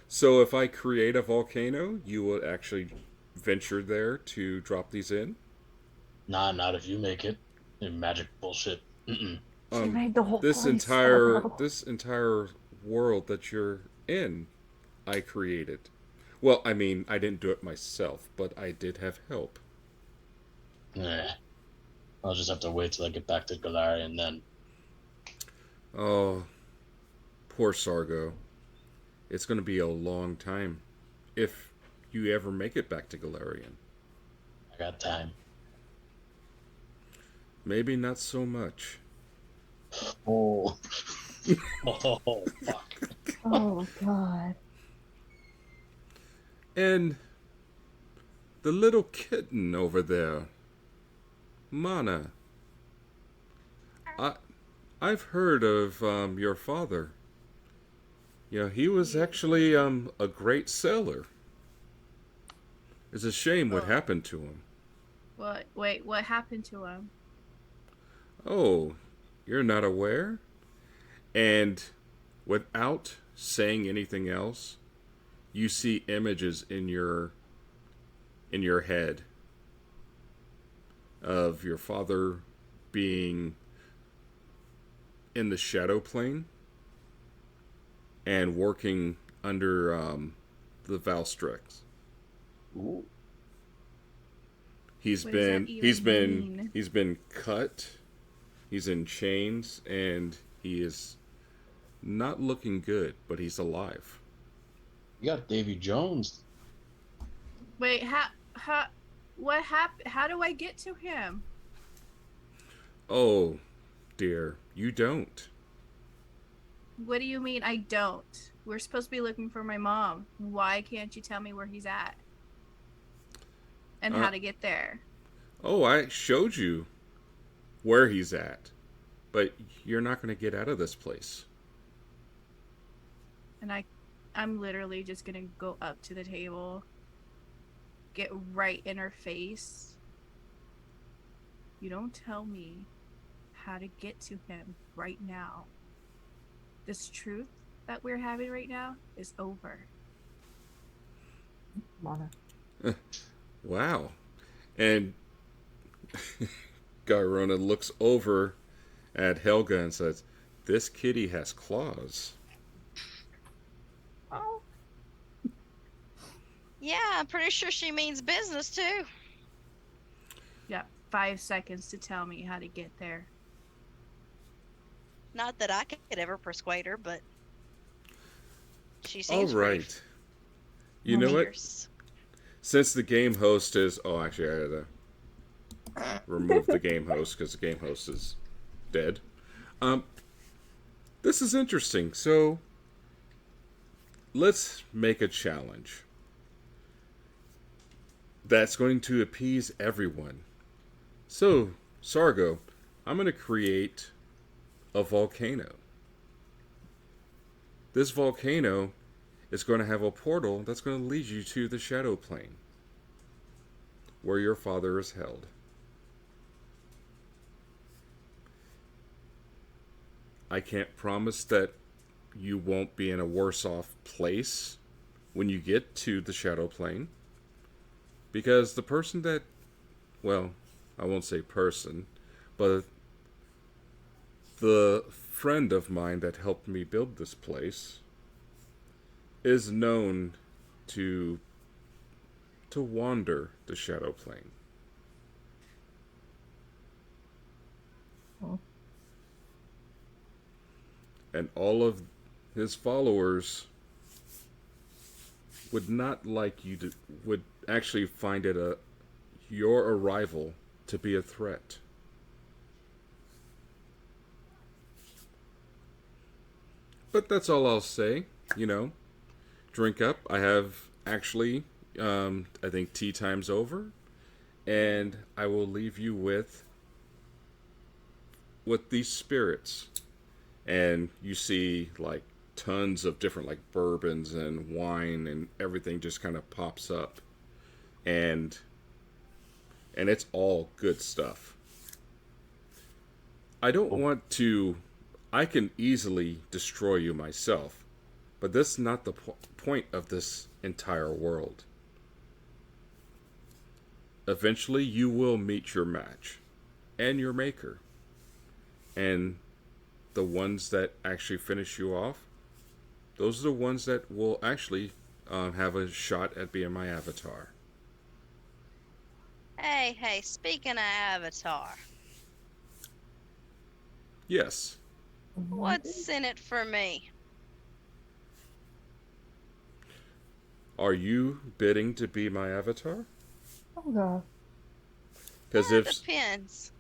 So if I create a volcano, you will actually venture there to drop these in? Nah, not if you make it. Magic bullshit. Mm-mm. She made the whole this place, entire Sargo. this entire world that you're in, I created. Well, I mean, I didn't do it myself, but I did have help. I'll just have to wait till I get back to Galarian then. Oh, poor Sargo. It's going to be a long time if you ever make it back to Galarian. I got time. Maybe not so much. Oh. Oh, fuck. Oh, God. And the little kitten over there, Mana. I've heard of your father. He was actually a great sailor. It's a shame what happened to him. What? Wait, what happened to him? Oh, you're not aware? And without saying anything else, you see images in your head of your father being in the shadow plane and working under the Valstrex. Ooh. What does that even mean? He's been cut. He's in chains and he is not looking good, but he's alive. You got Davy Jones. Wait, what happened? How do I get to him? Oh, dear, you don't. What do you mean I don't? We're supposed to be looking for my mom. Why can't you tell me where he's at? And how to get there? Oh, I showed you where he's at, but you're not going to get out of this place. And I'm literally just gonna go up to the table, get right in her face. You don't tell me how to get to him right now. This truth that we're having right now is over. Mana. Wow. And Gyrona looks over at Helga and says, "This kitty has claws." Oh. Yeah, I'm pretty sure she means business too. Yeah, 5 seconds to tell me how to get there. Not that I could ever persuade her, but she All seems right. You know what? Since the game host is... Oh, actually, I had to remove the game host because the game host is dead. This is interesting. So, let's make a challenge that's going to appease everyone. So, Sargo, I'm going to create a volcano. This volcano is going to have a portal that's going to lead you to the shadow plane where your father is held. I can't promise that you won't be in a worse off place when you get to the shadow plane. Because the person that, well, I won't say person, but the friend of mine that helped me build this place is known to wander the shadow plane. Oh. And all of his followers would not like you to, would actually find it your arrival to be a threat. But that's all I'll say. Drink up. I have actually, I think tea time's over, and I will leave you with these spirits. And you see like tons of different like bourbons and wine and everything just kind of pops up, and it's all good stuff. I don't want to. I can easily destroy you myself, but that's not the point of this entire world. Eventually, you will meet your match and your maker, and the ones that actually finish you off, those are the ones that will actually have a shot at being my avatar. Hey, speaking of Avatar, Yes. what's in it for me? Are you bidding to be my avatar? Oh god. Because That if depends.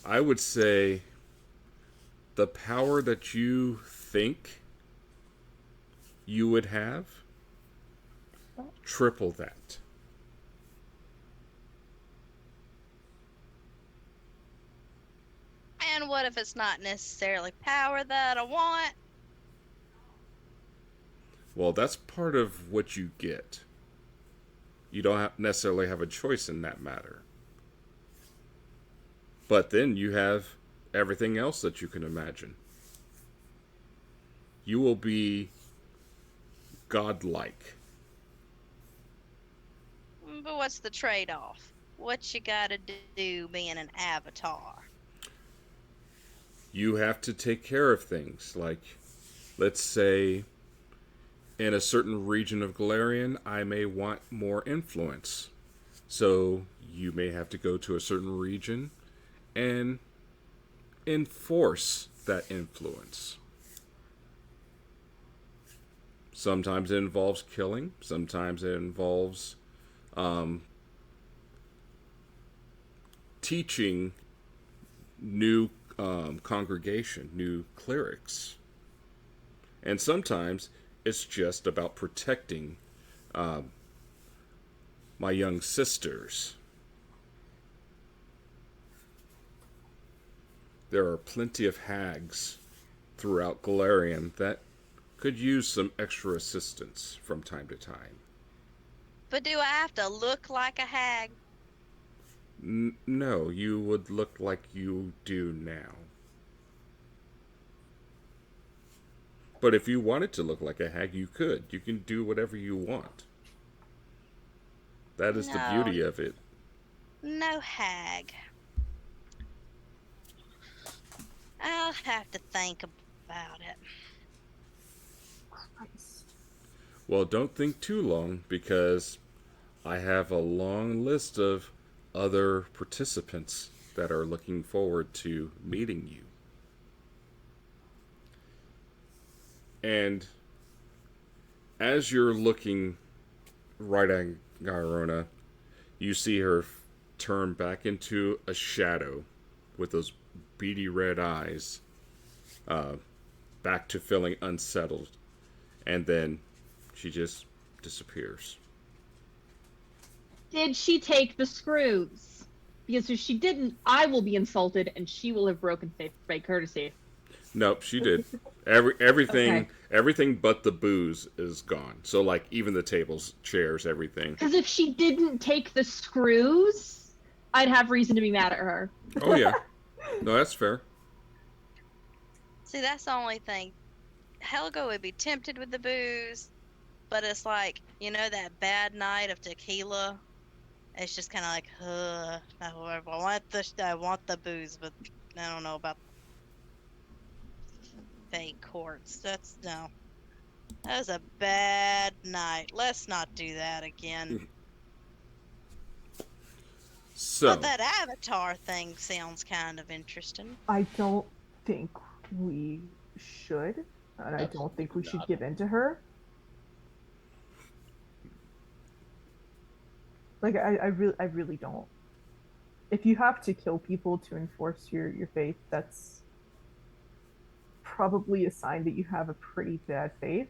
I would say the power that you think you would have, triple that. And what if it's not necessarily power that I want? Well, that's part of what you get. You don't necessarily have a choice in that matter. But then you have everything else that you can imagine. You will be godlike. But what's the trade-off? What you gotta do being an avatar? You have to take care of things. Like, let's say, in a certain region of Galarian, I may want more influence. So you may have to go to a certain region and enforce that influence. Sometimes it involves killing. Sometimes it involves teaching new congregation, new clerics. And sometimes it's just about protecting my young sisters. There are plenty of hags throughout Galarian that could use some extra assistance from time to time. But do I have to look like a hag? No, you would look like you do now. But if you wanted to look like a hag, you could. You can do whatever you want. That is the No. beauty of it. No hag. I'll have to think about it. Christ. Well, don't think too long, because I have a long list of other participants that are looking forward to meeting you. And as you're looking right at Garona, you see her turn back into a shadow with those beady red eyes, back to feeling unsettled. And then she just disappears. Did she take the screws? Because if she didn't, I will be insulted and she will have broken faith by courtesy. Nope, she did. Everything, Okay. everything but the booze is gone. So, like, even the tables, chairs, everything. Because if she didn't take the screws, I'd have reason to be mad at her. Oh yeah, no, that's fair. See, that's the only thing. Helga would be tempted with the booze, but it's like, that bad night of tequila. It's just kind of like, I want the booze, but I don't know about fake courts. That's no. That was a bad night. Let's not do that again. But So, that avatar thing sounds kind of interesting. I don't think we should, and I don't think we Absolutely should not. give in to her. Like I really don't. If you have to kill people to enforce your faith, that's probably a sign that you have a pretty bad faith.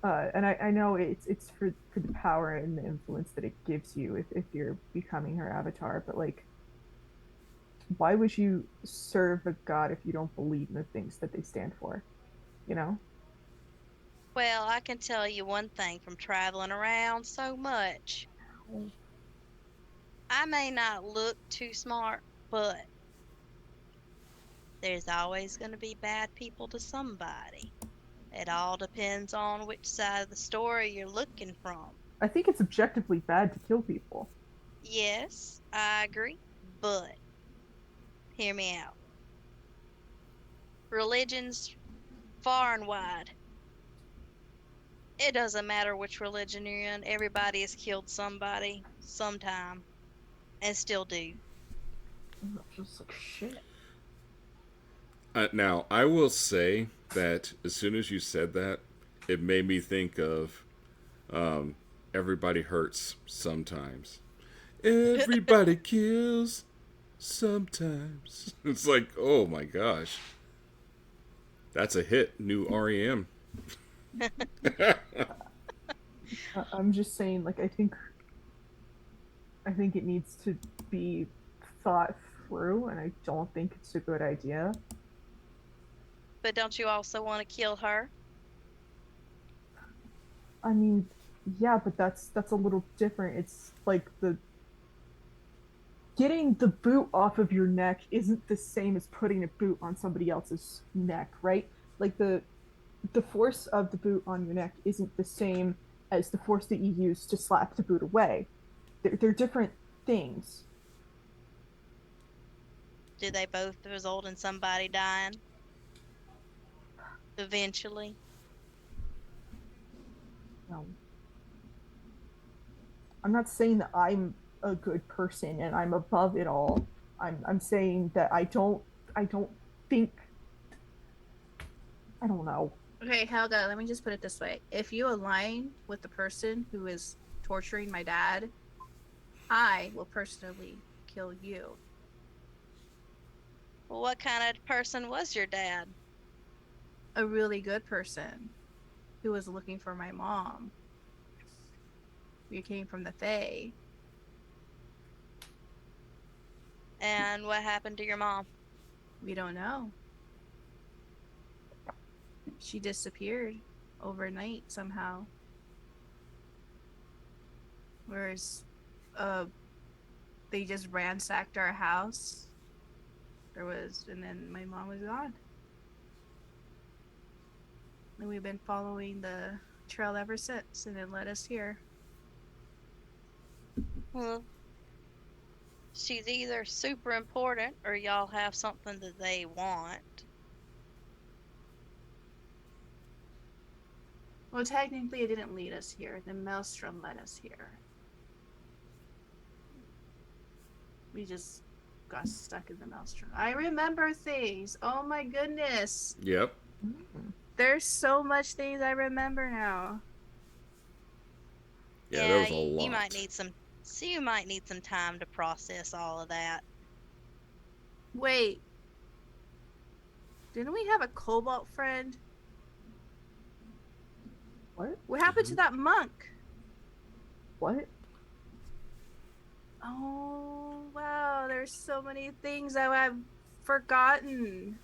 And I know it's for the power and the influence that it gives you if you're becoming her avatar, but like, why would you serve a god if you don't believe in the things that they stand for? You know? Well, I can tell you one thing from traveling around so much. I may not look too smart, but there's always going to be bad people to somebody. It all depends on which side of the story you're looking from. I think it's objectively bad to kill people. Yes, I agree, but hear me out. Religions far and wide. It doesn't matter which religion you're in, everybody has killed somebody sometime and still do. Just like shit. now, I will say that as soon as you said that, it made me think of everybody hurts sometimes. Everybody kills sometimes. It's like, oh my gosh. That's a hit. New REM. I'm just saying, like, I think it needs to be thought through, and I don't think it's a good idea. But don't you also want to kill her? I mean, yeah, but that's a little different. It's like the getting the boot off of your neck isn't the same as putting a boot on somebody else's neck, right? Like the force of the boot on your neck isn't the same as the force that you use to slap the boot away. They're different things. Do they both result in somebody dying eventually? No. I'm not saying that I'm a good person and I'm above it all. I'm saying that I don't think I don't know. Okay, Helga, let me just put it this way. If you align with the person who is torturing my dad, I will personally kill you. Well, what kind of person was your dad? A really good person who was looking for my mom. We came from the Fae. And what happened to your mom? We don't know. She disappeared overnight somehow. Whereas they just ransacked our house. And then my mom was gone. And we've been following the trail ever since, and it led us here. Well, she's either super important or y'all have something that they want. Well, technically, it didn't lead us here. The maelstrom led us here. We just got stuck in the maelstrom. I remember things. Oh my goodness. Yep. There's so much things I remember now. Yeah, there was a you lot. you might need some time to process all of that. Wait. Didn't we have a cobalt friend? What? What happened to that monk? What? Oh, wow. There's so many things that I've forgotten.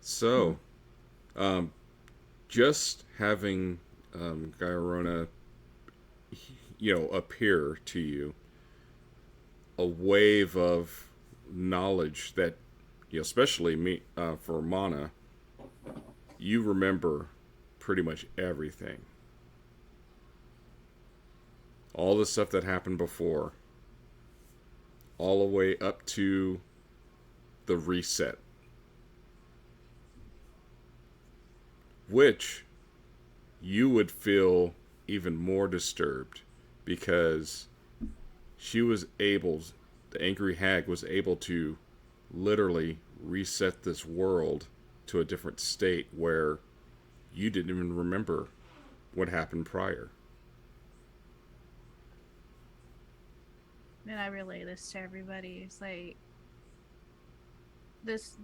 So, just having Gairona, appear to you, a wave of knowledge that especially me for Mana, you remember pretty much everything. All the stuff that happened before, all the way up to the reset, which you would feel even more disturbed because she was able, the angry hag was able to literally reset this world to a different state where you didn't even remember what happened prior. And I relay this to everybody. It's like this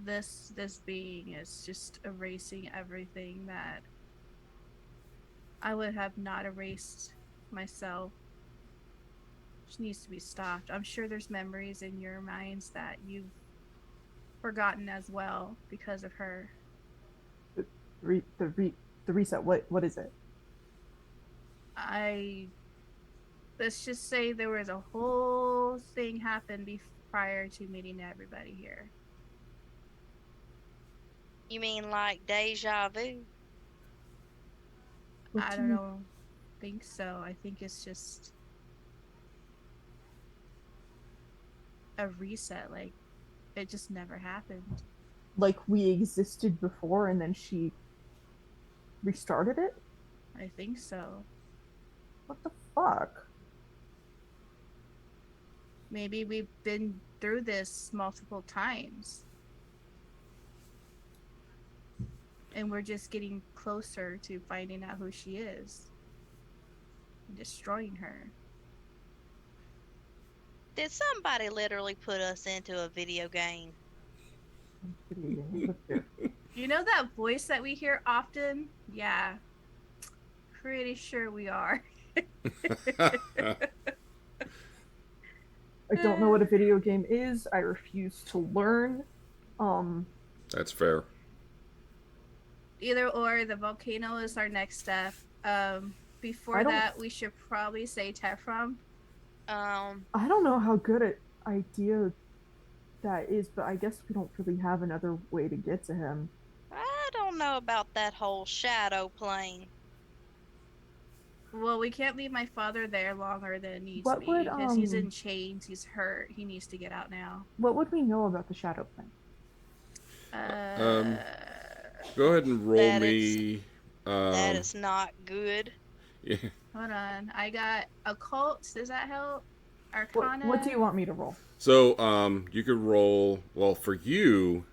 being is just erasing everything that I would have not erased myself. She needs to be stopped. I'm sure there's memories in your minds that you've forgotten as well because of her. The reset. What is it? Let's just say there was a whole thing happened prior to meeting everybody here. You mean like deja vu? I don't think so. I think it's just a reset. Like, it just never happened. Like we existed before and then she restarted it? I think so. What the fuck? Maybe we've been through this multiple times. And we're just getting closer to finding out who she is. And destroying her. Did somebody literally put us into a video game? You know that voice that we hear often? Yeah. Pretty sure we are. I don't know what a video game is. I refuse to learn. That's fair. Either or, the volcano is our next step. Before that, we should probably say Tefrom. I don't know how good an idea that is, but I guess we don't really have another way to get to him. I don't know about that whole shadow plane. Well, we can't leave my father there longer than needs What be would, because he's in chains. He's hurt. He needs to get out now. What would we know about the shadow plane? Go ahead and roll me. That is not good. Yeah. Hold on. I got occult. Does that help? Arcana. What do you want me to roll? So, you could roll. Well, for you.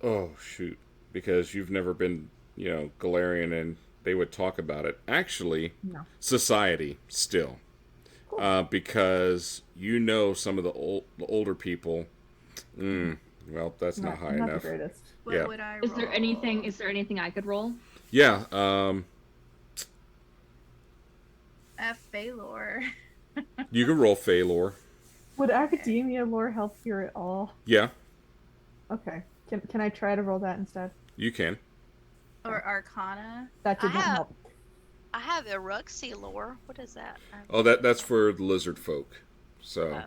Oh shoot! Because you've never been, Galarian, and they would talk about it. Actually, no. Society still, cool. Because some of the older people. Well, that's not high enough. The greatest. What would I roll? Is there anything I could roll? Yeah. Phalor. You can roll Phalor. Would Academia lore help here at all? Yeah. Okay. Can I try to roll that instead? You can. Or Arcana. That did not help. I have Eruxi lore. What is that? Oh, that's for the lizard folk. So.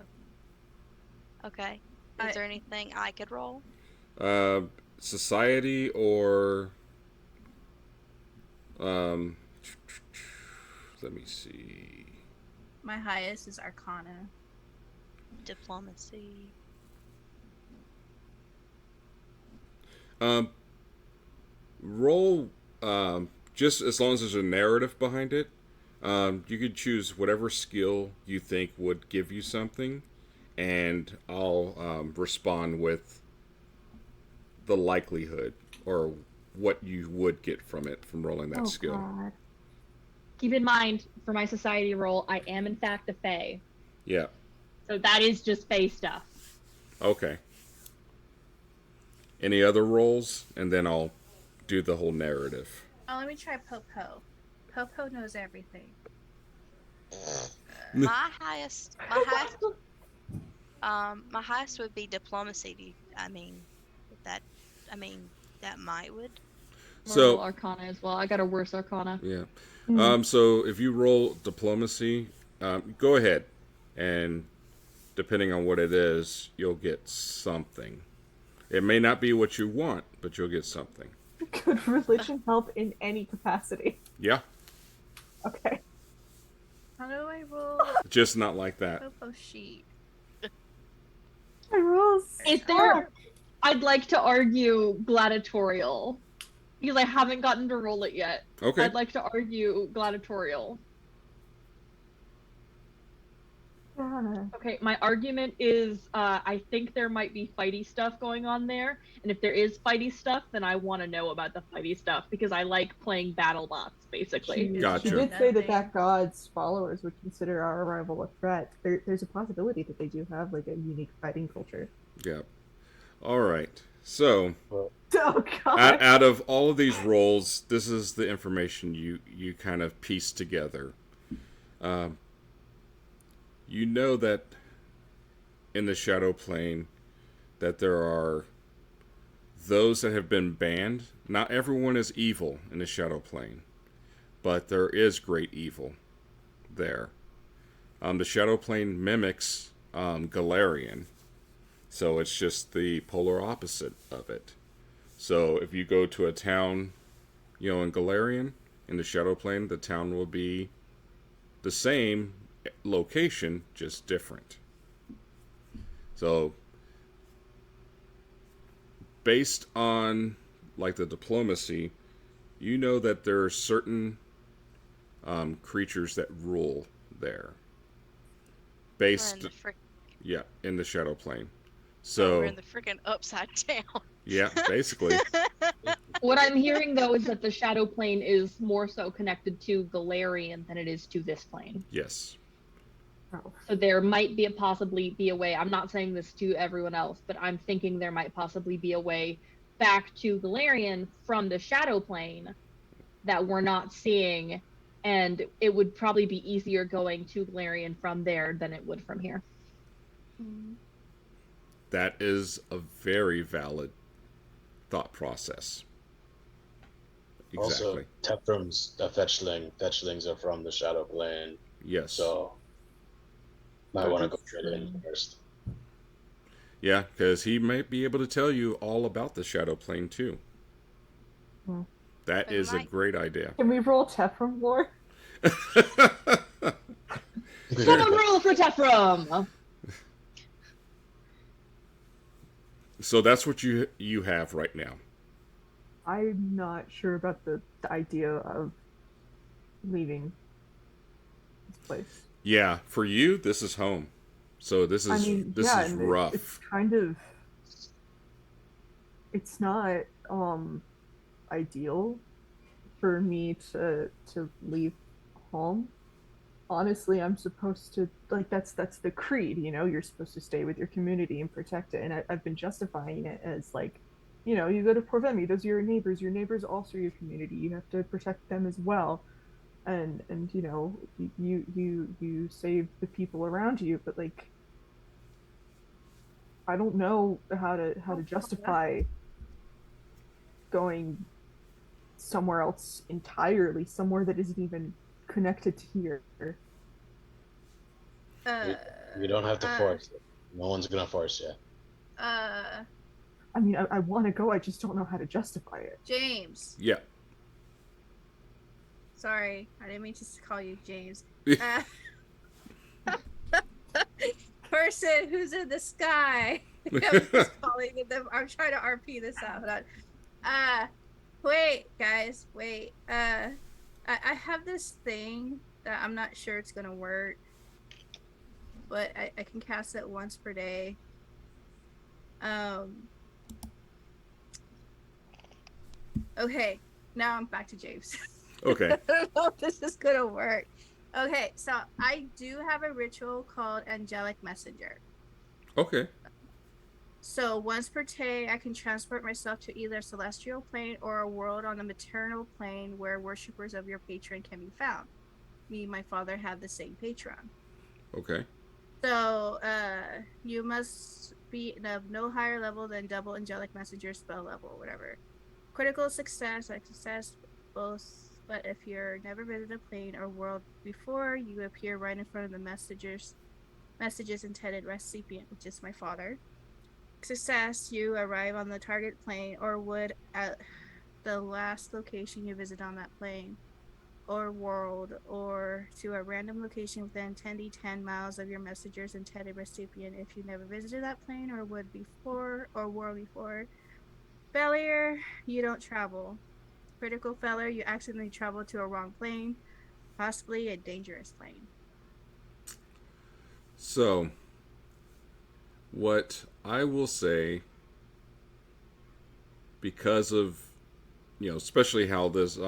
Oh. Okay. Is there anything I could roll? Society or let me see. My highest is Arcana. Diplomacy. Roll just as long as there's a narrative behind it. You could choose whatever skill you think would give you something, and I'll respond with the likelihood or what you would get from it from rolling that skill. God. Keep in mind, for my society roll, I am in fact a fae. Yeah. So that is just fae stuff. Okay. Any other rolls? And then I'll do the whole narrative. Oh, let me try Popo. Popo knows everything. My highest would be diplomacy. That might would. So Arcana as well. I got a worse Arcana. Yeah. So if you roll diplomacy, go ahead, and depending on what it is, you'll get something. It may not be what you want, but you'll get something. Could religion help in any capacity? Yeah, How do I roll just not like that. Popo sheet? My rules. Is there? I'd like to argue gladiatorial because I haven't gotten to roll it yet. Okay. I'd like to argue gladiatorial. Okay, my argument is I think there might be fighty stuff going on there, and if there is fighty stuff, then I want to know about the fighty stuff because I like playing battle bots, basically. Gotcha. She did say that Nothing. god's followers would consider our arrival a threat. There's a possibility that they do have like a unique fighting culture. Yeah. All right. So, Oh god. out of all of these roles, this is the information you kind of piece together. You know that in the Shadow Plane that there are those that have been banned. Not everyone is evil in the Shadow Plane, but there is great evil there. The Shadow Plane mimics Galarian, so it's just the polar opposite of it. So if you go to a town, in Galarian, in the Shadow Plane, the town will be the same location, just different. So, based on like the diplomacy, you know that there are certain creatures that rule there. Based, in the Shadow Plane. So we're in the freaking upside down. Yeah, basically. What I'm hearing though is that the Shadow Plane is more so connected to Galarian than it is to this plane. Yes. So there might be possibly be a way. I'm not saying this to everyone else, but I'm thinking there might possibly be a way back to Galarian from the Shadow Plane that we're not seeing, and it would probably be easier going to Galarian from there than it would from here. That is a very valid thought process. Exactly. Also, Tephrum's fetchlings are from the Shadow Plane, Yes. so might want to go trade in first. Yeah, because he might be able to tell you all about the Shadow Plane too. That is a great idea. Can we roll Tephrem lore? Someone roll for Tephrem! So that's what you have right now. I'm not sure about the idea of leaving this place. Yeah, for you, this is home. So this is rough. It's kind of. It's not ideal for me to leave home. Honestly, I'm supposed to that's the creed, you're supposed to stay with your community and protect it, and I've been justifying it as you go to Porvemi, those are your neighbors also your community, you have to protect them as well, and you save the people around you, but I don't know how to justify going somewhere else entirely, somewhere that isn't even connected to here. You don't have to force it. No one's gonna force you. I mean, I want to go, I just don't know how to justify it. James. Yeah. Sorry, I didn't mean to call you James. Person who's in the sky. I'm just calling them. I'm trying to RP this out. Hold on. Wait, guys, wait. I have this thing that I'm not sure it's gonna work, but I can cast it once per day. Okay, now I'm back to James. Okay. I don't know if this is gonna work. Okay, so I do have a ritual called Angelic Messenger. Okay. So once per day, I can transport myself to either a celestial plane or a world on the maternal plane where worshippers of your patron can be found. Me and my father have the same patron. Okay. So you must be of no higher level than double Angelic Messenger spell level, whatever. Critical success, both, but if you're never visited a plane or world before, you appear right in front of the messages intended recipient, which is my father. success, you arrive on the target plane or would at the last location you visit on that plane or world, or to a random location within 10 miles of your messenger's intended recipient if you never visited that plane or would before or world before. Failure, you don't travel. Critical failure, you accidentally travel to a wrong plane, possibly a dangerous plane. So, what I will say, because of, especially how this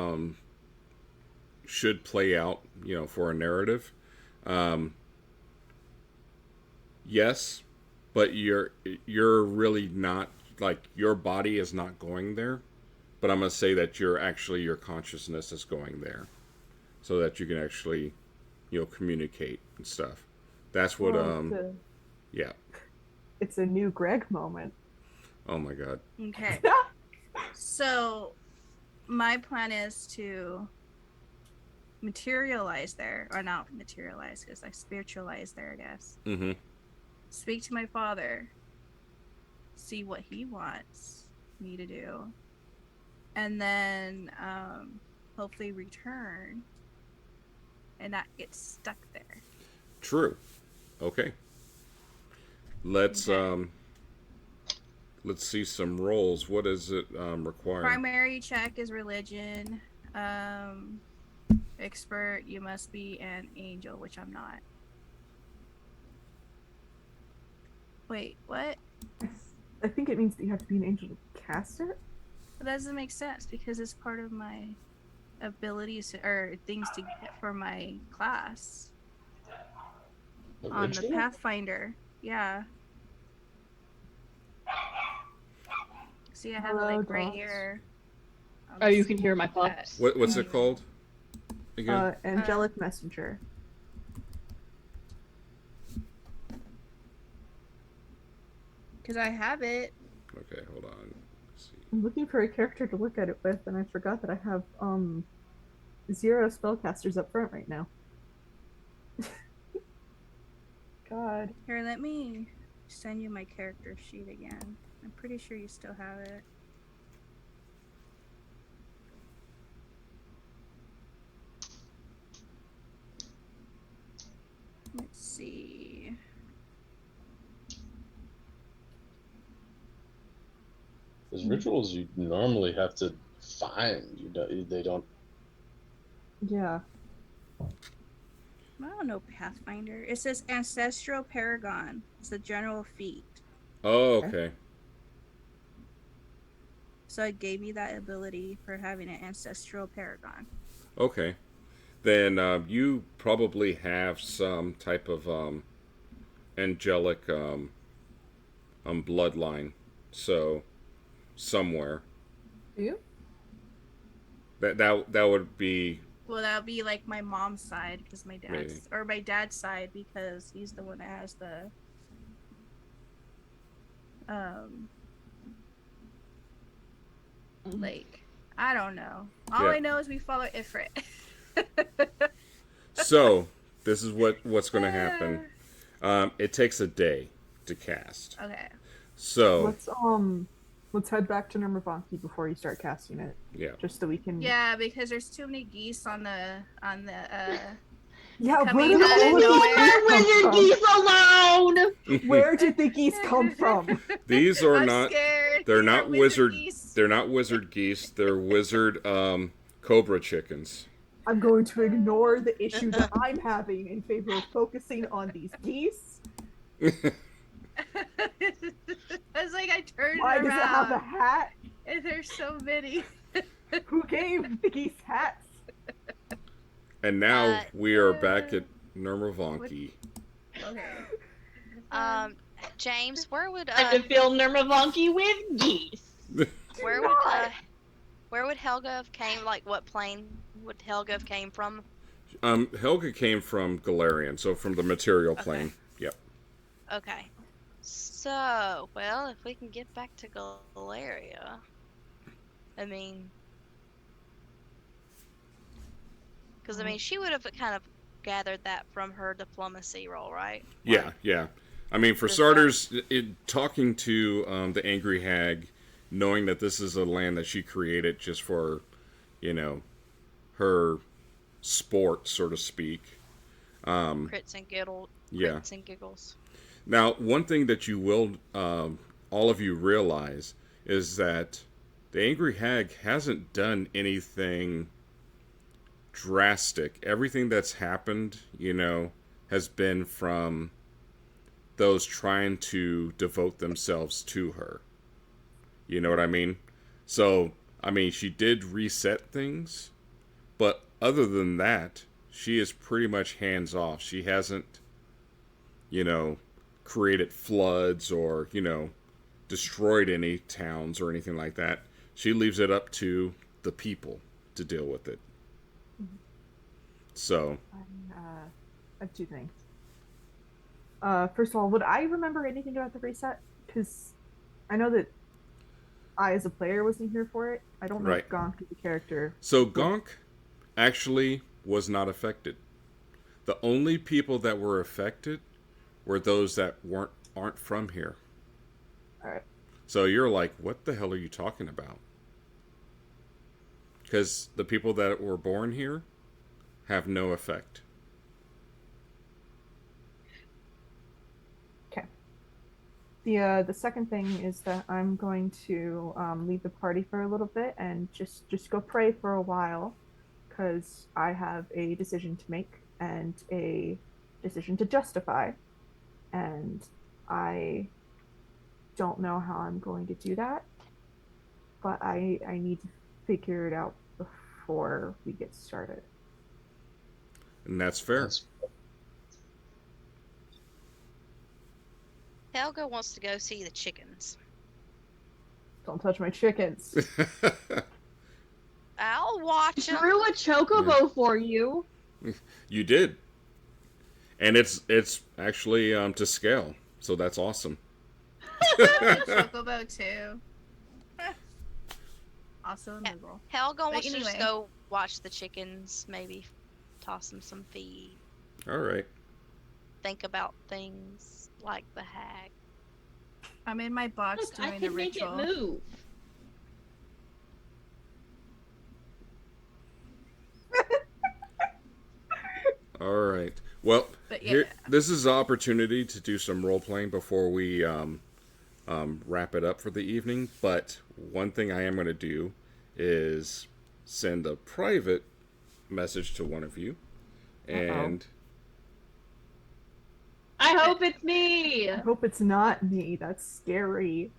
should play out, for a narrative, um, yes, but you're really not, like, your body is not going there, but I'm gonna say that your consciousness is going there, so that you can actually, communicate and stuff. That's what yeah. It's a new Greg moment. Oh my god. Okay. So my plan is to materialize there, or not materialize, because I spiritualize there, I guess. Mm-hmm. Speak to my father, see what he wants me to do, and then hopefully return and not get stuck there. True. Okay. Let's Okay. let's see some rolls. What does it require? Primary check is religion. Expert, you must be an angel, which I'm not. Wait, what? I think it means that you have to be an angel to cast it. That doesn't make sense because it's part of my abilities or things to get for my class on the Pathfinder. Yeah. See, I have it like right here. Oh, you can hear my pups. What's it called? Again? Angelic Messenger. Because I have it. Okay, hold on. Let's see. I'm looking for a character to look at it with, and I forgot that I have 0 spellcasters up front right now. God. Here, let me send you my character sheet again. I'm pretty sure you still have it. Let's see. There's rituals you normally have to find. They don't. Yeah. I don't know Pathfinder. It says Ancestral Paragon. It's a general feat. Oh, okay. So it gave me that ability for having an Ancestral Paragon. Okay. Then you probably have some type of angelic bloodline. So somewhere. Do you? That would be. Well, that would be like my mom's side because my dad's Maybe. or my dad's side because he's the one that has the like I don't know. All Yeah. I know is we follow Ifrit. So this is what's going to happen. It takes a day to cast. Okay. So let's head back to Nurmavonki before you start casting it. yeah. Just so we can. Yeah, because there's too many geese on the Yeah, coming where out did of all the nowhere. geese come Wizard from? geese alone! Where did the geese come from? These are I'm not. scared. They're These not are wizard. geese. They're not wizard geese. They're wizard cobra chickens. I'm going to ignore the issue that I'm having in favor of focusing on these geese. It's like I turned Why around. does it have a hat? And there's so many. Who gave the geese hats? And now we are back at Nurmavonki. Okay. James, where would Time to fill Nurmavonki with geese. where would Helga have came? Like, what plane would Helga have came from? Helga came from Galarian, so from the material plane. Yep. Okay. So, well, if we can get back to Galeria, I mean, because she would have kind of gathered that from her diplomacy role, right? Yeah, yeah. I mean, for Does starters, talking to the Angry Hag, knowing that this is a land that she created just for, you know, her sport, so to speak. Crits and giggles. Yeah. Crits and giggles. Now, one thing that you will, all of you realize, is that the Angry Hag hasn't done anything drastic. Everything that's happened, has been from those trying to devote themselves to her. You know what I mean? So, I mean, she did reset things, but other than that, she is pretty much hands off. She hasn't, created floods or, destroyed any towns or anything like that. She leaves it up to the people to deal with it. So, I have two things. First of all, would I remember anything about the reset? Because I know that I, as a player, wasn't here for it. I don't know if Gonk, as a character. So Gonk actually was not affected. The only people that were affected were those that aren't from here. All right. So you're like, what the hell are you talking about? Because the people that were born here have no effect. Okay. The second thing is that I'm going to leave the party for a little bit and just go pray for a while, because I have a decision to make and a decision to justify, and I don't know how I'm going to do that, but I need to figure it out before we get started. And that's fair. Helga wants to go see the chickens. Don't touch my chickens. I'll watch them. Drew a chocobo for you. You did. And it's actually to scale, so that's awesome. Chocobo too. Also illegal. Helga wants to anyway. just go watch the chickens, maybe toss them some feed, All right. think about things like the hag. I'm in my box Look, I doing the can make it ritual. move. All right. Well, But here, yeah. this is an opportunity to do some role playing before we wrap it up for the evening. But one thing I am going to do is send a private message to one of you, and I hope it's me. I hope it's not me. That's scary.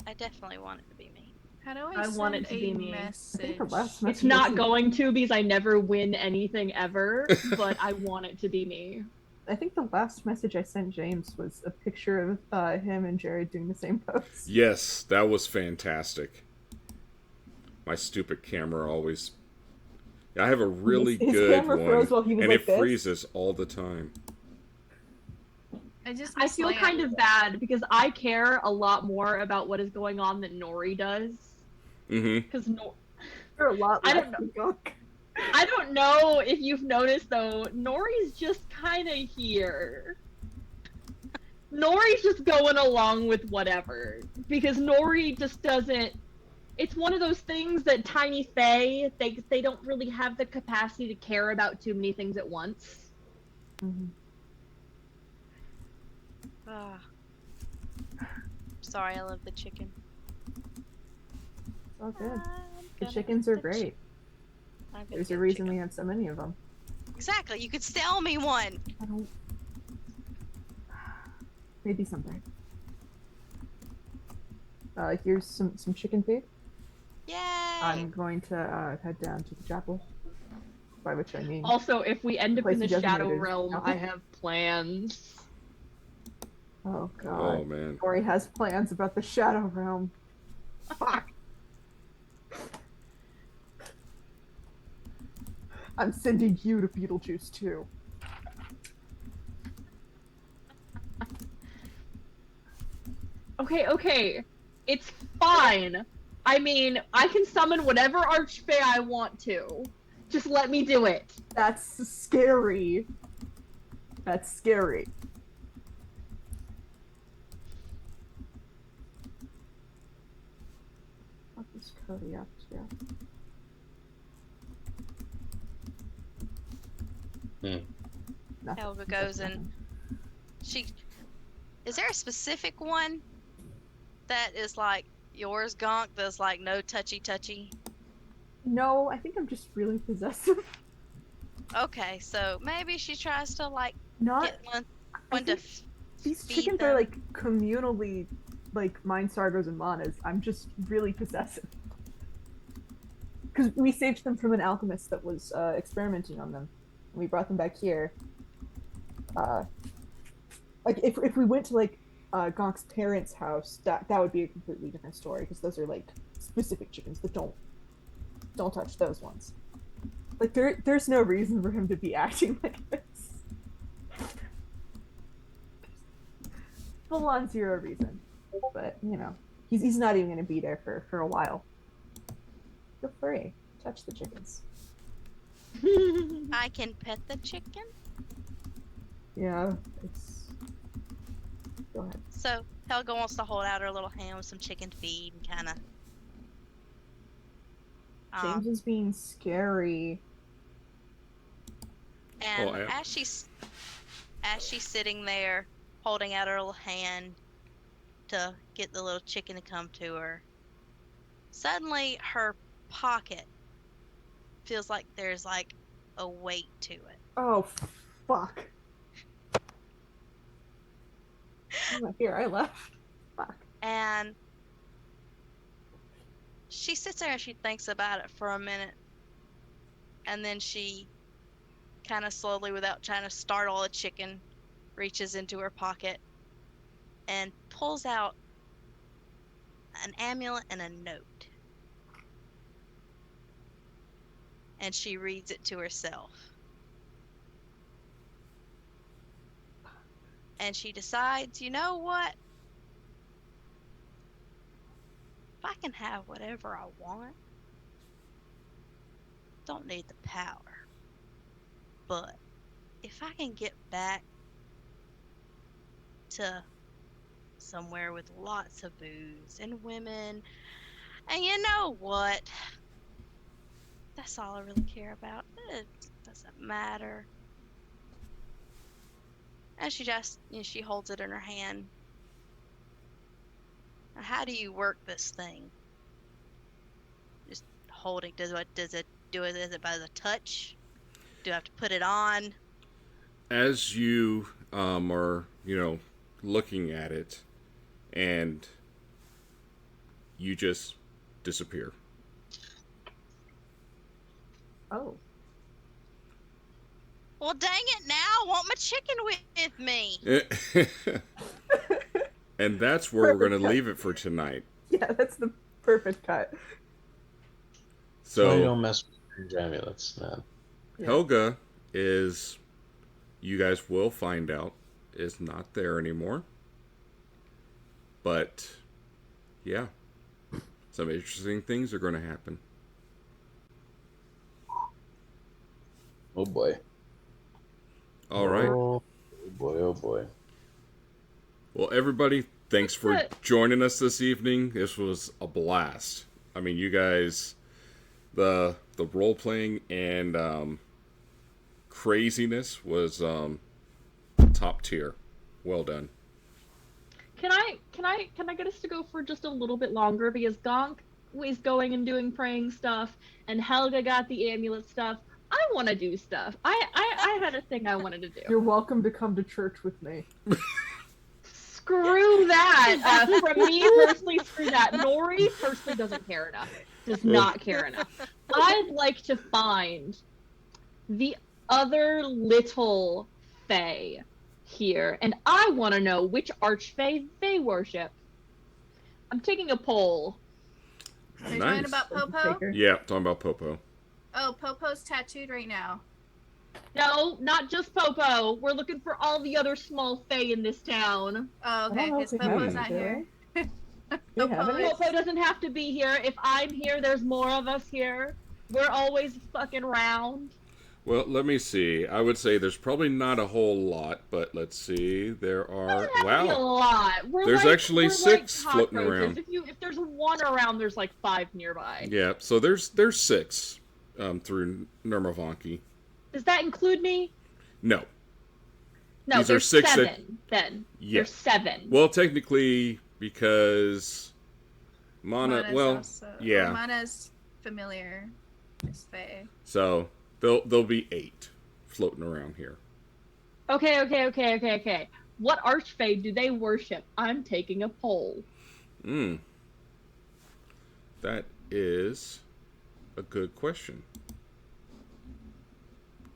I definitely want it to be me. How do I send want it to a be me. I message? think the last It's message not was- going to because I never win anything ever, but I want it to be me. I think the last message I sent James was a picture of him and Jared doing the same pose. yes, that was fantastic. My stupid camera always. I have a really His good camera one, froze while he was and like it this. freezes all the time. I feel kind of bad because I care a lot more about what is going on than Nori does. Mm-hmm. Because You're a lot I less don't know. than Gunk. I don't know if you've noticed though, Nori's just kind of here. Nori's just going along with whatever because Nori just doesn't. It's one of those things that Tiny Fae, they don't really have the capacity to care about too many things at once. Mm-hmm. Ah. Sorry, I love the chicken. It's all good. I'm The gonna chickens eat are the great. I'm gonna There's get a a reason chicken. we have so many of them. Exactly, you could sell me one. I don't. Maybe someday. Here's some chicken food. Yay! I'm going to head down to the chapel. By which I mean. Also, if we end up in the Place of Shadow Degenerates. Realm, I have plans. Oh god. Oh man. Tori has plans about the Shadow Realm. Fuck. I'm sending you to Beetlejuice too. Okay. It's fine. I mean, I can summon whatever Archfey I want to. Just let me do it. That's scary. That's scary. Kodiak, yeah. Hmm. Nothing. Helga He said goes and nothing. she. Is there a specific one that is like yours, Gonk? That's like no touchy. No, I think I'm just really possessive. Okay, so maybe she tries to like Not. get one I to think these feed chickens them. are like communally, like mine, Sargos, and Manas. I'm just really possessive. Because we saved them from an alchemist that was experimenting on them. And we brought them back here. Like if we went to like Gonk's parents' house, that would be a completely different story because those are like specific chickens that don't touch those ones. Like there's no reason for him to be acting like this. Full on zero reason. But you know, he's not even gonna be there for a while. Feel free. Touch the chickens. I can pet the chicken. Yeah, it's go ahead. So Helga wants to hold out her little hand with some chicken feed and kind of. James is being scary. And Oh, as she's sitting there holding out her little hand to get the little chicken to come to her, suddenly her pocket feels like there's like a weight to it. Oh, fuck. Here, I left. Fuck. And she sits there and she thinks about it for a minute. And then she kind of slowly, without trying to startle a chicken, reaches into her pocket and pulls out an amulet and a note. And she reads it to herself. And she decides, you know what? If I can have whatever I want, don't need the power. But if I can get back to somewhere with lots of booze and women, and you know what? That's all I really care about. It doesn't matter. And she just, she holds it in her hand. Now, how do you work this thing? Just holding. Does it do it? Is it by the touch? Do I have to put it on? As you are, looking at it, and you just disappear. Oh. Well, dang it! Now I want my chicken with me. And that's where we're going to leave it for tonight. Yeah, that's the perfect cut. So you don't So mess with your amulets, man. Yeah. Helga is, you guys will find out, is not there anymore. But yeah, some interesting things are going to happen. Oh boy. All right. Oh boy, oh boy. Well, everybody, thanks for joining us this evening. This was a blast. I mean, you guys, the role playing and craziness was top tier. Well done. Can I get us to go for just a little bit longer because Gonk is going and doing praying stuff and Helga got the amulet stuff. I want to do stuff. I had a thing I wanted to do. You're welcome to come to church with me. Screw that. From me personally, screw that. Nori personally doesn't care enough. Does not care enough. I'd like to find the other little fae here, and I want to know which archfey they worship. I'm taking a poll. Are you talking about Popo? Yeah, talking about Popo. Oh, Popo's tattooed right now. No, not just Popo. We're looking for all the other small fae in this town. Oh, okay, because Popo's not here. Popo doesn't have to be here. If I'm here, there's more of us here. We're always fucking round. Well, let me see. I would say there's probably not a whole lot, but let's see. There are Doesn't have to be a wow. lot. There's actually 6 floating cockroaches. around. If there's one around, there's like 5 nearby. Yeah, so there's 6 through Nurmavonki. Does that include me? No. No, These are there's 6 that- 7 then. Yeah. There's 7. Well, technically, because Mana, Mana's well, also, yeah. Mana's familiar. This way. So there'll be 8 floating around here. Okay. What archfey do they worship? I'm taking a poll. That is a good question.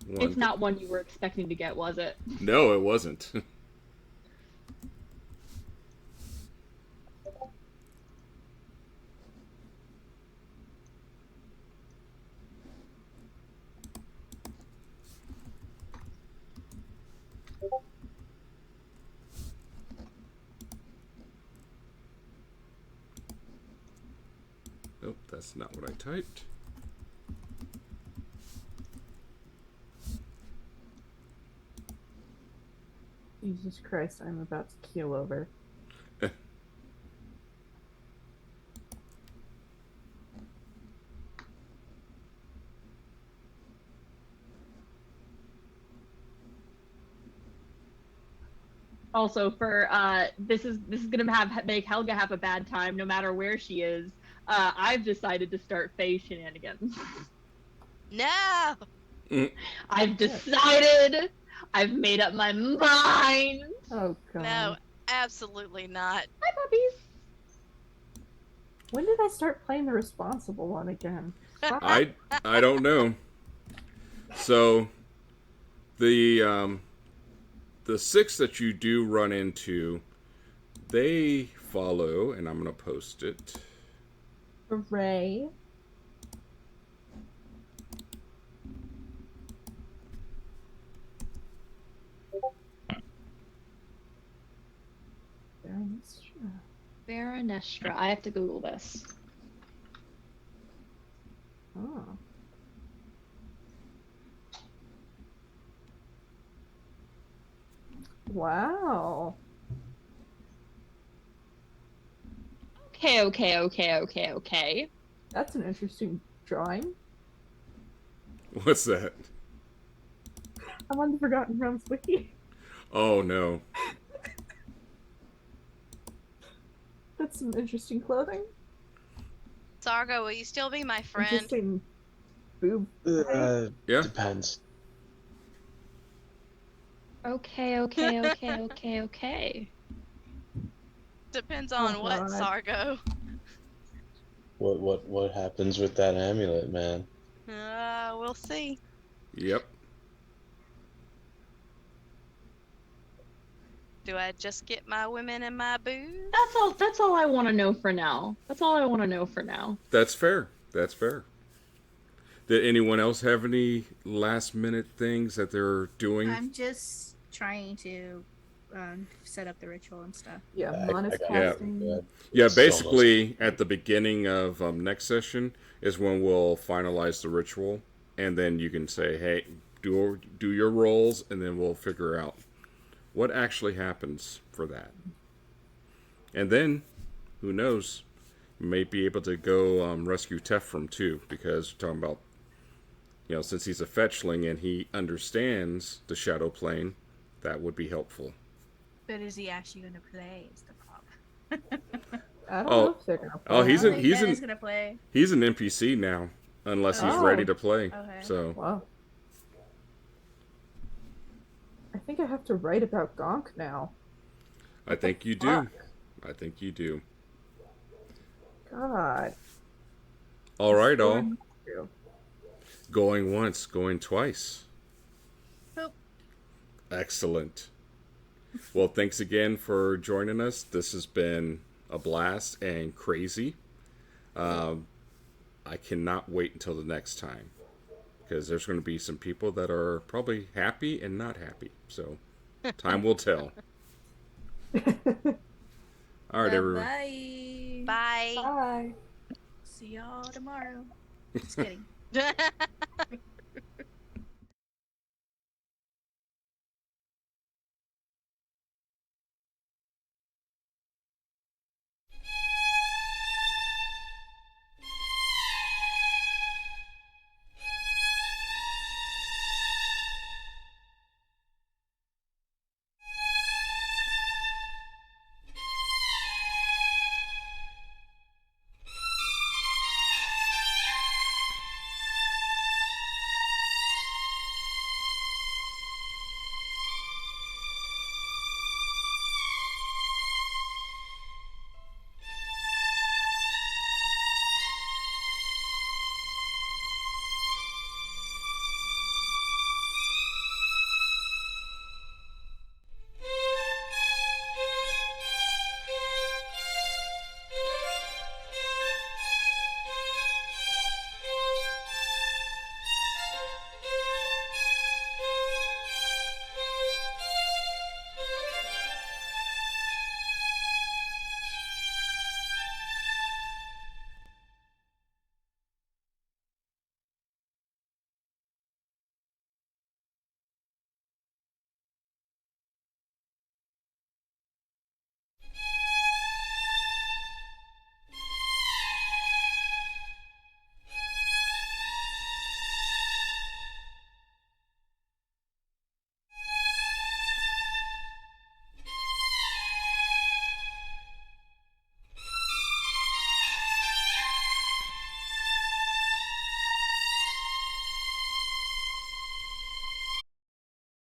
It's not one you were expecting to get, was it? No, it wasn't. Nope, that's not what I typed. Jesus Christ, I'm about to keel over. Also, for this is gonna make Helga have a bad time no matter where she is. I've decided to start Faye shenanigans. No. I've decided. I've made up my mind. Oh god. No, absolutely not. Hi, puppies. When did I start playing the responsible one again? Fuck. I don't know. So the 6 that you do run into, they follow, and I'm gonna post it. Hooray. Veranestra. I have to Google this. Oh. Wow. Okay. That's an interesting drawing. What's that? I'm on the Forgotten Realms wiki. Oh no. That's some interesting clothing. Sargo, will you still be my friend? Interesting boob. height. Yeah. Depends. Okay. Depends on Oh, what, God. Sargo. What happens with that amulet, man? We'll see. Yep. Do I just get my women and my booze? That's all I want to know for now. That's fair. That's fair. Did anyone else have any last minute things that they're doing? I'm just trying to set up the ritual and stuff. Yeah, I Mona's got casting. it. Yeah, Still basically at the beginning of next session is when we'll finalize the ritual, and then you can say, "Hey, do your rolls," and then we'll figure out what actually happens for that. And then, who knows? You may be able to go rescue Tefram too, because we're talking about, since he's a fetchling and he understands the shadow plane, that would be helpful. But is he actually going to play? Is the problem. I don't know if they're gonna play. Oh, he's I an don't think he's Ben an is gonna play. he's an NPC now, unless he's Oh. ready to play. Okay. So Wow. I think I have to write about Gonk now. I think you do. Fuck. I think you do. God. All right, all. True. Going once, going twice. Nope. Excellent. Well, thanks again for joining us. This has been a blast and crazy. I cannot wait until the next time, because there's going to be some people that are probably happy and not happy. So time will tell. All right, everyone. Bye. Bye. Bye. See y'all tomorrow. Just kidding.